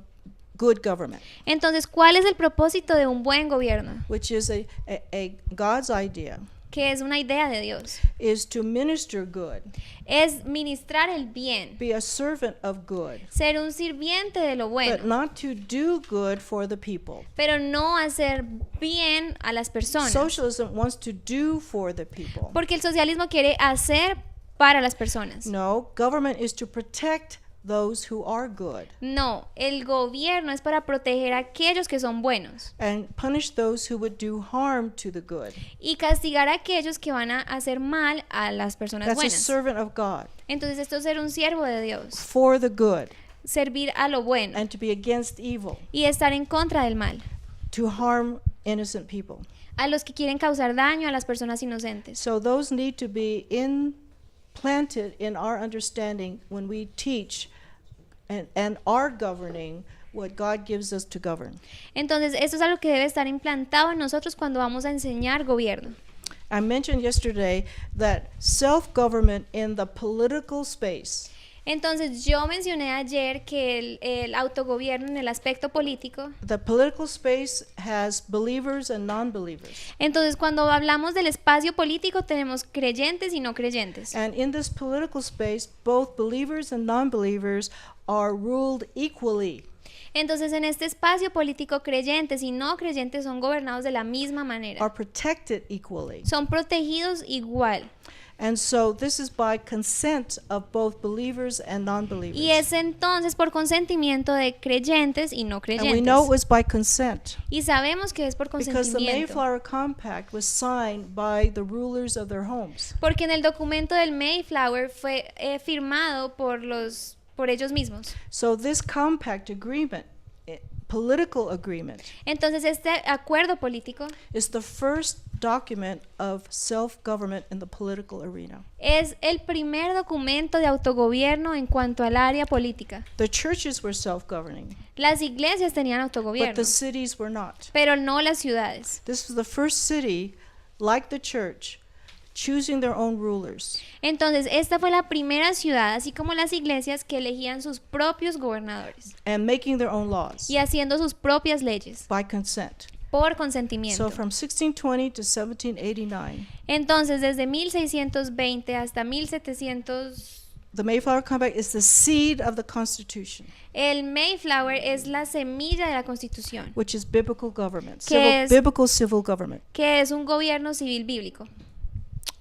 good government? Entonces, ¿cuál es el propósito de un buen gobierno? Which is a God's idea, Que es una idea de Dios. is to minister good, Es ministrar el bien, be a servant of good, ser un sirviente de lo but bueno, not to do good for the people. pero no hacer bien a las personas. Socialism wants to do for the people. Porque el socialismo quiere hacer para las personas. No, government is to protect those who are good No, el gobierno es para proteger a aquellos que son buenos and punish those who would do harm to the good. y castigar a aquellos que van a hacer mal a las personas That's a buenas. servant of God Entonces esto es ser un siervo de Dios, for the good servir a lo bueno and to be against evil, y estar en contra del mal, to harm innocent people. a los que quieren causar daño a las personas inocentes. So those need to be implanted in our understanding when we teach and are governing what God gives us to govern. Entonces esto es algo que debe estar implantado en nosotros cuando vamos a enseñar gobierno. I mentioned yesterday that self-government in the political space Entonces yo mencioné ayer que el autogobierno en el aspecto político. The political space has believers and non-believers. Entonces cuando hablamos del espacio político tenemos creyentes y no creyentes. And in this political space, both believers and non-believers are ruled equally. Entonces en este espacio político creyentes y no creyentes son gobernados de la misma manera. Are protected equally. Son protegidos igual. And so this is by consent of both believers and non-believers. Y es entonces por consentimiento de creyentes y no And we creyentes. know it was by consent Y sabemos que es por because the consentimiento. Mayflower Compact was signed by the rulers of their homes. Porque en el documento del Mayflower fue firmado por ellos mismos. So this compact agreement, political agreement, Entonces este acuerdo político is the first document of self-government in the political arena. es el primer documento de autogobierno en cuanto al área política. The churches were self-governing, Las iglesias tenían but autogobierno, the cities were not. pero no las ciudades. This was the first city, like the church, choosing their own rulers. Entonces esta fue la primera ciudad, así como las iglesias, que elegían sus propios gobernadores And making their own laws y haciendo sus propias leyes by consent. por consentimiento. So from 1620 to 1789, Entonces desde 1620 hasta 1700 the Mayflower Compact is the seed of the Constitution, el Mayflower es la semilla de la Constitución, which is biblical government, Que es- biblical civil government. que es un gobierno civil bíblico.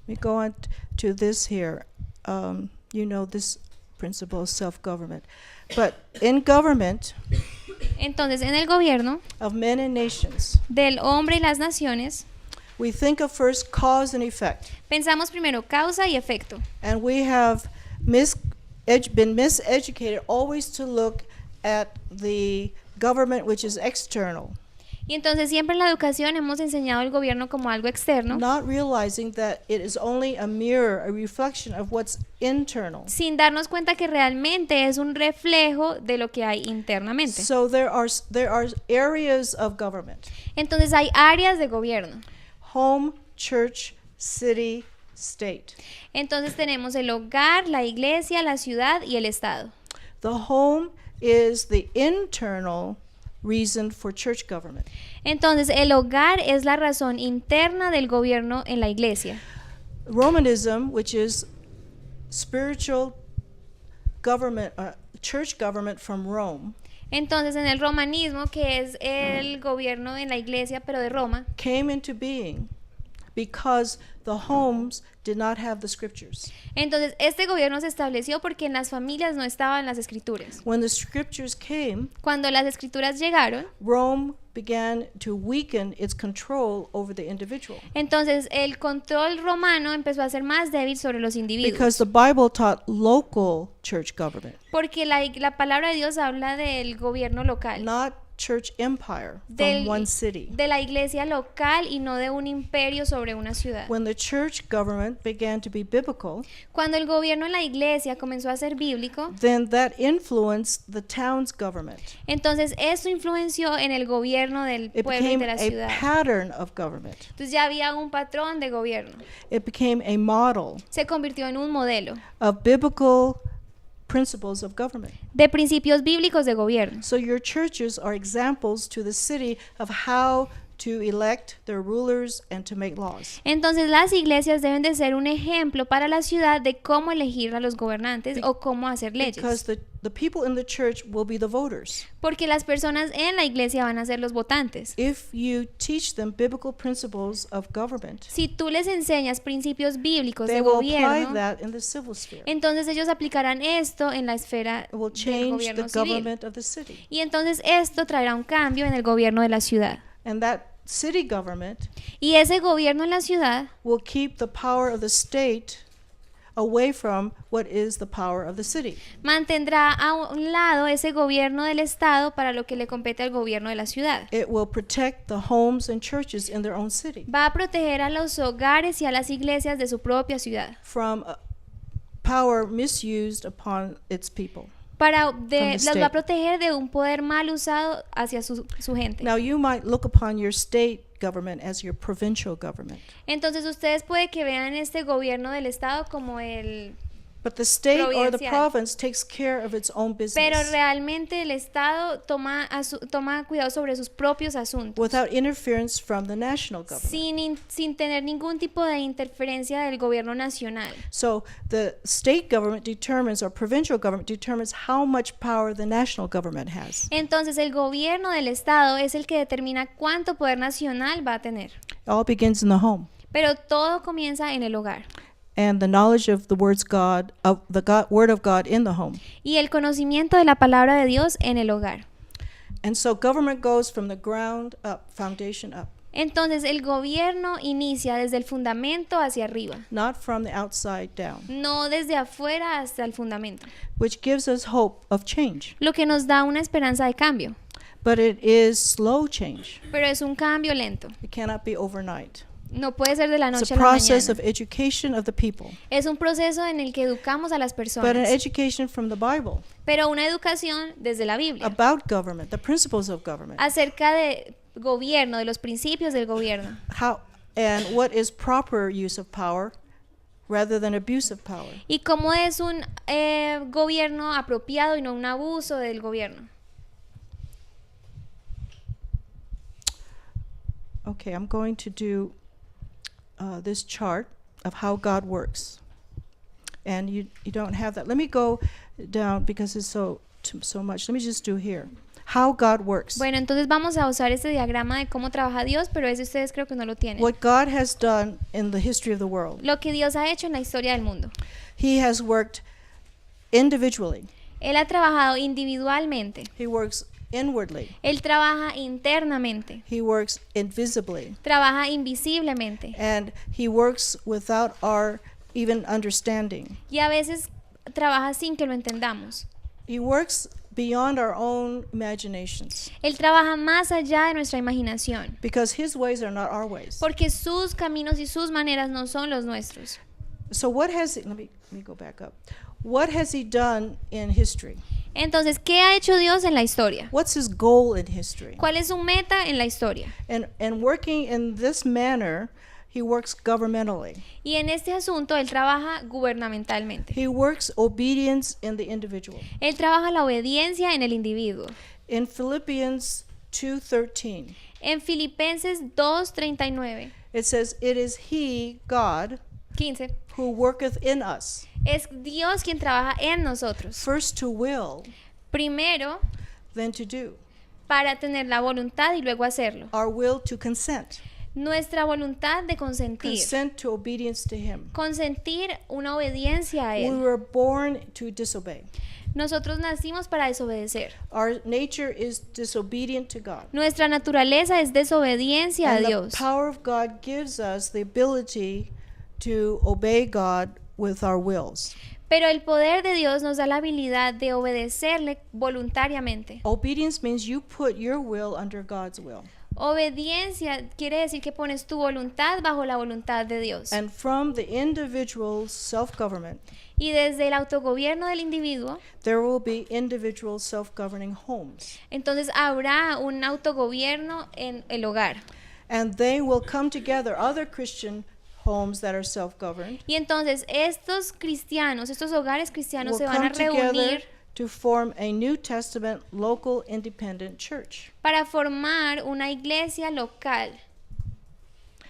We go on to this here. You know this principle of self-government. But in government Entonces, en el gobierno of men and nations, del hombre y las naciones, we think of first cause and effect. pensamos primero causa y efecto. And we have been miseducated always to look at the government which is external, Y entonces siempre en la educación hemos enseñado el gobierno como algo externo, not realizing that it is only a mirror, a reflection of what's internal. sin darnos cuenta que realmente es un reflejo de lo que hay internamente. So there are areas of government: Entonces hay áreas de gobierno. home, church, city, state. Entonces tenemos el hogar, la iglesia, la ciudad y el estado. The home is the internal reason for church government. Entonces el hogar es la razón interna del gobierno en la iglesia. Romanism, which is spiritual government, church government from Rome, Entonces en el romanismo, que es el gobierno en la iglesia pero de Roma, came into being because the homes did not have the scriptures. entonces este gobierno se estableció porque en las familias no estaban las escrituras. When the scriptures came, Cuando las escrituras llegaron, Rome began to weaken its control over the individual entonces el control romano empezó a ser más débil sobre los individuos. because the Bible taught local church government, Porque la palabra de Dios habla del gobierno local, not church empire from del- one city. de la iglesia local y no de un imperio sobre una ciudad. When the church government began to be biblical, Cuando el gobierno en la iglesia comenzó a ser bíblico, then that influenced the town's government. entonces esto influenció en el gobierno del It pueblo y became de la a ciudad. pattern of government. Entonces ya había un patrón de gobierno. It became a model Se convirtió en un modelo of biblical principles of government. de principios bíblicos de gobierno. So your churches are examples to the city of how to elect their rulers and to make laws. Entonces las iglesias deben de ser un ejemplo para la ciudad de cómo elegir a los gobernantes o cómo hacer Because leyes. the people in the church will be the voters. Porque las personas en la iglesia van a ser los votantes. If you teach them biblical principles of government, Si tú les enseñas principios bíblicos they de will apply gobierno, that in the civil sphere. entonces ellos aplicarán esto en la esfera It will del change the gobierno civil. government of the city. Y entonces esto traerá un cambio en el gobierno de la ciudad. And that city government Y ese gobierno en la ciudad will keep the power of the state away from what is the power of the city. mantendrá a un lado ese gobierno del estado para lo que le compete al gobierno de la ciudad. It will protect the homes and churches in their own city Va a proteger a los hogares y a las iglesias de su propia ciudad from power misused upon its people. las state. va a proteger de un poder mal usado hacia su gente. Now you might look upon your state government as your provincial government, Entonces ustedes puede que vean este gobierno del estado como el but the state or the Provincial. province takes care of its own pero business realmente el estado toma cuidado sobre sus propios asuntos without interference from the national government. sin tener ningún tipo de interferencia del gobierno nacional. So the state government determines, or provincial government determines, how much power the national government has. Entonces el gobierno del estado es el que determina cuánto poder nacional va a tener. It all begins in the home. Pero todo comienza en el hogar. And the knowledge of the word of God in the home. Y el conocimiento de la palabra de Dios en el hogar. And so government goes from the ground up, foundation up, Entonces el gobierno inicia desde el fundamento hacia arriba, not from the outside down, no desde afuera hasta el fundamento, which gives us hope of change. lo que nos da una esperanza de cambio. But it is slow change. Pero es un cambio lento. It cannot be overnight. No puede ser de la It's noche a a la process mañana. of education of the people, Es un proceso en el que educamos a las but an personas, education from the Bible pero una educación desde la Biblia about government, the principles of government, acerca de gobierno, de los principios del gobierno how and what is proper use of power rather than abuse of power. y cómo es un gobierno apropiado y no un abuso del gobierno. Okay, I'm going to do this chart of how God works. And you don't have that. Let me go down because it's so much. Let me just do here. How God works. Bueno, entonces vamos a usar este diagrama de cómo trabaja Dios, pero ese ustedes creo que no lo tienen. What God has done in the history of the world. Lo que Dios ha hecho en la historia del mundo. He has worked individually. Él ha trabajado individualmente. He works inwardly. Él trabaja internamente. He works invisibly. Trabaja invisiblemente. And he works without our even understanding. Y a veces trabaja sin que lo entendamos. He works beyond our own imaginations Él trabaja más allá de nuestra imaginación. because his ways are not our ways. Porque sus caminos y sus maneras no son los nuestros. So what has he, let me go back up. What has he done in history? Entonces, ¿qué ha hecho Dios en la historia? What's his goal in history? ¿Cuál es su meta en la historia? And working in this manner, he works governmentally. Y en este asunto Él trabaja gubernamentalmente. He works obedience in the individual. Él trabaja la obediencia en el individuo. In Philippians 2:13, En Filipenses 2:39, it says, "It is he, God, 15, who worketh in us, es Dios quien trabaja en nosotros. first to will, Primero, then to do." para tener la voluntad y luego hacerlo. Our will to consent. Nuestra voluntad de consentir. Consent to obedience to him. Consentir una obediencia a We Él. were born to disobey. Nosotros nacimos para desobedecer. Our nature is disobedient to God. Nuestra naturaleza es desobediencia a And the Dios. power of God gives us the ability to obey God with our wills. Pero el poder de Dios nos da la habilidad de obedecerle voluntariamente. Obedience means you put your will under God's will. Obediencia quiere decir que pones tu voluntad bajo la voluntad de Dios. And from the individual's self-government, Y desde el autogobierno del individuo, there will be individual self-governing homes. entonces habrá un autogobierno en el hogar. And they will come together, other Christian homes that are self-governed, Y entonces estos cristianos, estos hogares cristianos will se van a come together reunir to form a New Testament local independent church para formar una iglesia local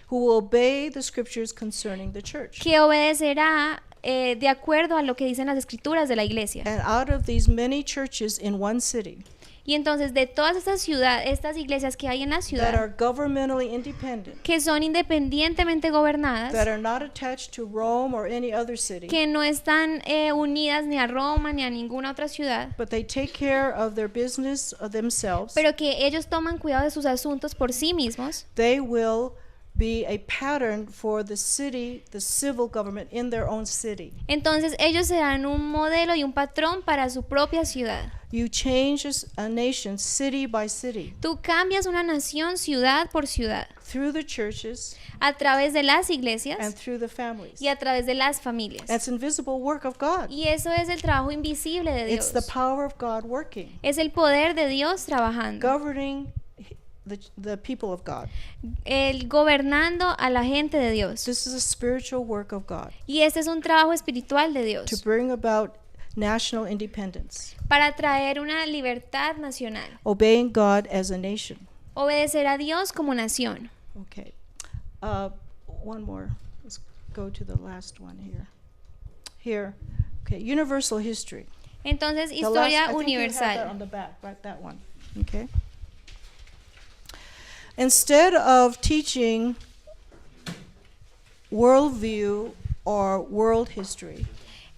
who will obey the scriptures concerning the church. que obedecerá de acuerdo a lo que dicen las escrituras de la iglesia. And out of these many churches in one city Y entonces de todas estas ciudades, estas iglesias que hay en la that ciudad, are governmentally independent, que son independientemente gobernadas, that are not attached to Rome or any other city, que no están unidas ni a Roma ni a ninguna otra ciudad, but they take care of their business of themselves, pero que ellos toman cuidado de sus asuntos por sí mismos, they will be a pattern for the city, the civil government in their own city. entonces ellos serán un modelo y un patrón para su propia ciudad. You change a nation city by city Tú cambias una nación ciudad por ciudad, through the churches a través de las and iglesias through the families. y a través de las familias. That's invisible work of God. Y eso es el trabajo invisible de It's Dios. the power of God working, Es el poder de Dios trabajando, governing the people of God. el gobernando a la gente de Dios. This is a spiritual work of God Y este es un trabajo espiritual de to Dios bring about national independence, para traer una libertad nacional, obeying God as a nation. obedecer a Dios como nación. Okay. One more. Let's go to the last one here. Here. Okay. Universal history. Entonces, The last- historia I think you have that on universal. the back, right? That one. Okay. Instead of teaching worldview or world history,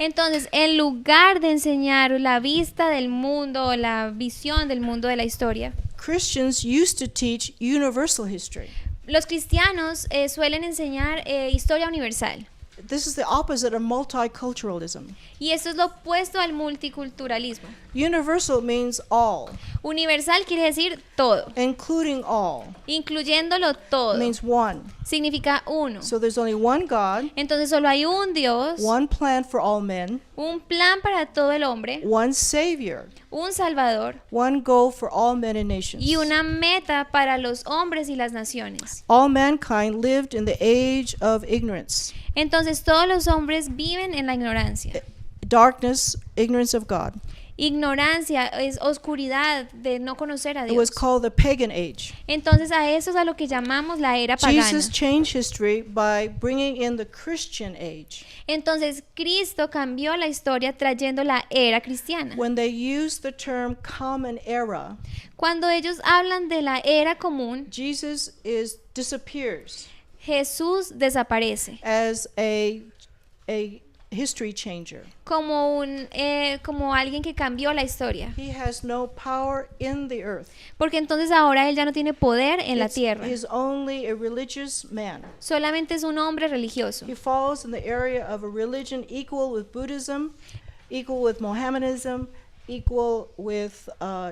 Entonces, en lugar de enseñar la vista del mundo o la visión del mundo de la historia, Christians used to teach universal history. los cristianos suelen enseñar historia universal. This is the opposite of multiculturalism. Y esto es lo opuesto al multiculturalismo. Universal means all, Universal quiere decir todo, including all. incluyéndolo todo. It means one. Significa uno. So there's only one God, Entonces solo hay un Dios, one plan for all men, un plan para todo el hombre, one Savior, un Salvador one goal for all men and nations. y una meta para los hombres y las naciones. All mankind lived in the age of ignorance, Entonces todos los hombres viven en la ignorancia. darkness, ignorance of God. Ignorancia es oscuridad de no conocer a It was Dios. called the pagan age. Entonces a eso es a lo que llamamos la era pagana. Jesus changed history by bringing in the Christian age. Entonces Cristo cambió la historia trayendo la era cristiana. When they used the term common era, Cuando ellos hablan de la era común, Jesus disappears Jesús desaparece as a history changer. como como alguien que cambió la historia. He has no power in the earth. Porque entonces ahora él ya no tiene poder en la It's- tierra. He's only a religious man. Solamente es un hombre religioso. He falls in the area of a religion equal with Buddhism, equal with Mohammedanism, equal with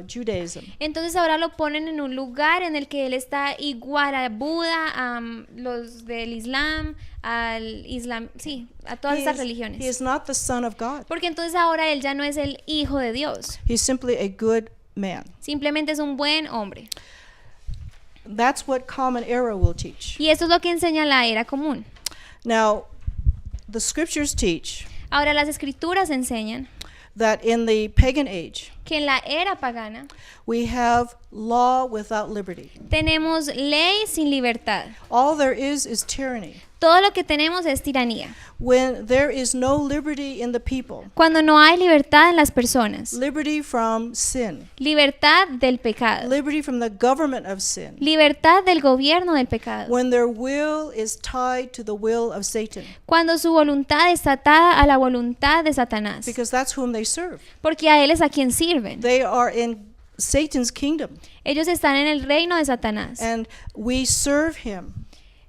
Judaism. Entonces ahora lo ponen en un lugar en el que él está igual a Buda, a los del Islam, sí, a todas esas He religiones. is not the son of God. Porque entonces ahora él ya no es el hijo de Dios. He's simply a good man. Simplemente es un buen hombre. That's what Common Era will teach. Y eso es lo que enseña la era común. Now, the scriptures teach Ahora las escrituras enseñan that in the pagan age, que en la era pagana we have law without liberty. tenemos ley sin libertad. All there is tyranny. Todo lo que tenemos es tiranía. When there is no liberty in the people, Cuando no hay libertad en las personas, liberty from sin, libertad del pecado, liberty from the government of sin, libertad del gobierno del pecado. when their will is tied to the will of Satan, Cuando su voluntad está atada a la voluntad de Satanás, because that's whom they serve. porque a él es a quien sirven. They are in Satan's kingdom, Ellos están en el reino de Satanás. and we serve him.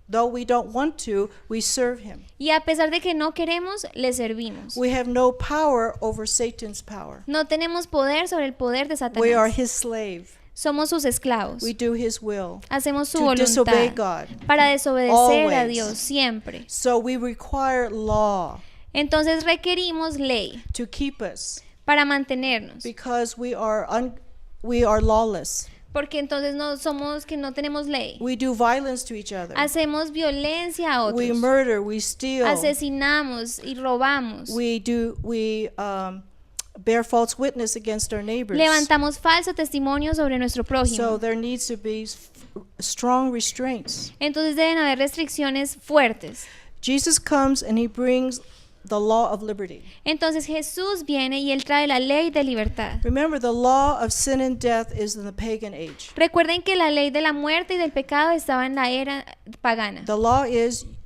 Though we don't want to, we serve him. Y a pesar de que no queremos, le servimos. We have no power over Satan's power. No tenemos poder sobre el poder de We are Satanás. his slave. Somos sus esclavos. We do his will Hacemos su to disobey voluntad God. para desobedecer a Always. Dios siempre. So we require law Entonces requerimos ley to keep us para mantenernos. because we are lawless. Porque entonces no tenemos ley. We do violence to each other. Hacemos violencia a We otros. murder, we steal. Asesinamos y robamos. We bear false witness against our neighbors. Levantamos falso testimonio sobre nuestro So prójimo. there needs to be strong restraints. Entonces deben haber restricciones fuertes. Jesus comes and he brings the law of liberty. Entonces Jesús viene y él trae la ley de libertad. Remember, the law of sin and death is in the pagan age. Recuerden que la ley de la muerte y del pecado estaba en la era pagana.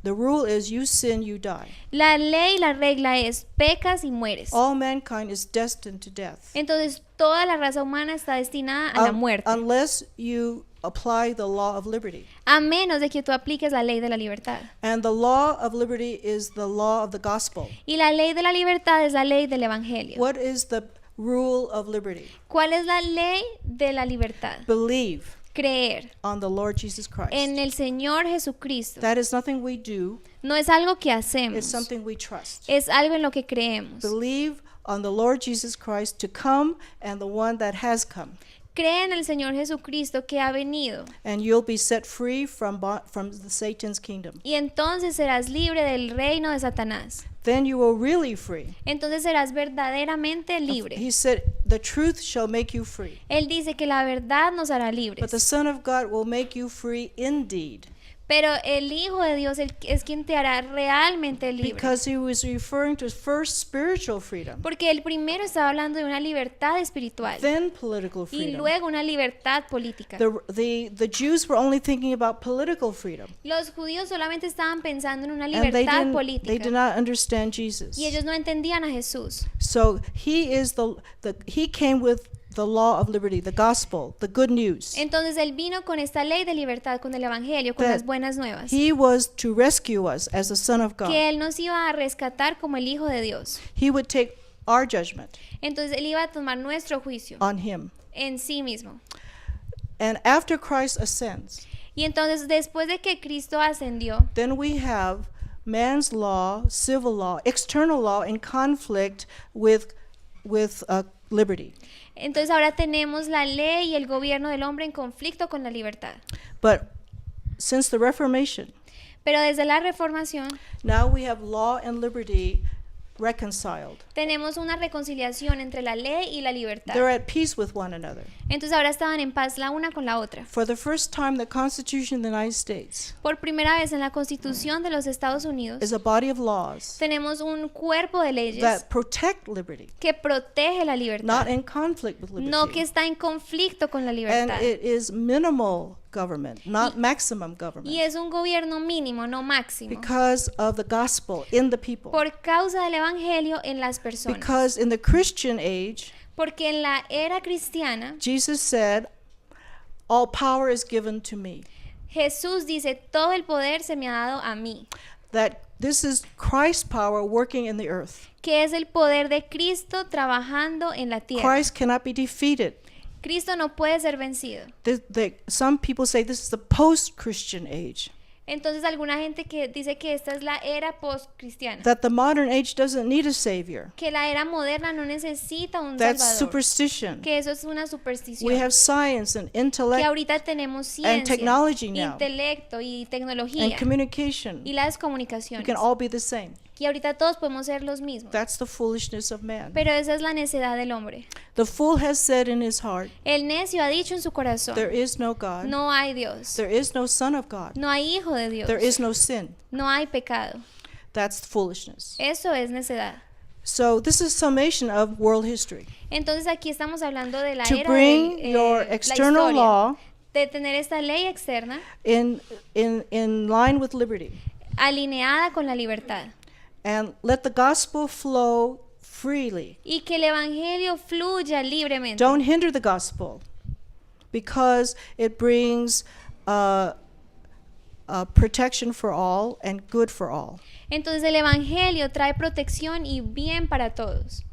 The rule is you sin, you die. La ley, la regla es pecas y mueres. All mankind is destined to death. Entonces toda la raza humana está destinada a la muerte. Unless you apply the law of liberty. A menos de que tú apliques la ley de la libertad. And the law of liberty is the law of the gospel. Y la ley de la libertad es la ley del evangelio. What is the rule of liberty? ¿Cuál es la ley de la libertad? Believe Creer on the Lord Jesus Christ. en el Señor Jesucristo. That is nothing we do, No es algo que it's hacemos, something we trust. es algo en lo que creemos. Believe on the Lord Jesus Christ to come and the one that has come. Cree en el Señor Jesucristo que ha venido. And you'll be set free from the Satan's kingdom. Y entonces serás libre del reino de Satanás. Then you will really free. Entonces serás verdaderamente libre. He said, the truth shall make you free. Él dice que la verdad nos hará libres. But the Son of God will make you free indeed. Pero el Hijo de Dios es quien te hará realmente libre. Because he was referring to first spiritual freedom, Porque el primero estaba hablando de una libertad espiritual then political y freedom. luego una libertad política. The Jews were only thinking about political freedom. Los judíos solamente estaban pensando en una And they libertad did política not understand Jesus. y ellos no entendían a Jesús. So he came with the law of liberty, the gospel, the good news. Entonces él vino con esta ley de libertad, con el evangelio, con That las buenas nuevas. He was to rescue us as the Son of God. Que él nos iba a rescatar como el Hijo de Dios. He would take our judgment Entonces él iba a tomar nuestro juicio on him. en sí mismo. And after Christ ascends, Y entonces después de que Cristo ascendió, then we have man's law, civil law, external law in conflict with liberty. entonces ahora tenemos la ley y el gobierno del hombre en conflicto con la libertad. But since the Reformation, Pero desde la Reformación now we have law and liberty reconciled. tenemos una reconciliación entre la ley y la libertad. They're at peace with one another. Entonces ahora estaban en paz la una con la otra. For the first time, the Constitution of the United States Por primera vez en la Constitución de los Estados Unidos is a body of laws tenemos un cuerpo de leyes that protect liberty, que protege la not libertad, in conflict with liberty. no que está en conflicto con la And libertad. it is minimal government, not maximum government, Y es un gobierno mínimo, no máximo. because of the gospel in the people. Por causa del evangelio en las personas. Because in the Christian age, Porque en la era cristiana, Jesus said, all power is given to me. Jesús dice, todo el poder se me ha dado a mí. That this is Christ's power working in the earth. Que es el poder de Cristo trabajando en la tierra. Christ cannot be defeated. Cristo no puede ser vencido. Some people say this is the post-Christian age. Entonces alguna gente que dice que esta es la era post-cristiana. That the modern age doesn't need a savior. Que la era moderna no necesita un That's salvador. superstition. Que eso es una We superstición. have science and Que intellect ahorita tenemos and ciencia, technology now, intelecto y and tecnología communication. y las We comunicaciones. can all be the same. Y ahorita todos podemos ser los mismos. That's the foolishness of man. Pero esa es la necedad del hombre. The fool has said in his heart, El necio ha dicho en su corazón, there is no God. no hay Dios, There is no son of God. no hay hijo de Dios, There is no sin. no hay pecado. That's foolishness. Eso es necedad. So this is summation of world history. Entonces aquí estamos hablando de la To era bring de your la external historia, law de tener esta ley externa in line with liberty, alineada con la libertad and let the gospel flow freely. y que el evangelio fluya libremente. Don't hinder the gospel, because it brings protection for all and good for all. Entonces el evangelio trae protección y bien para todos.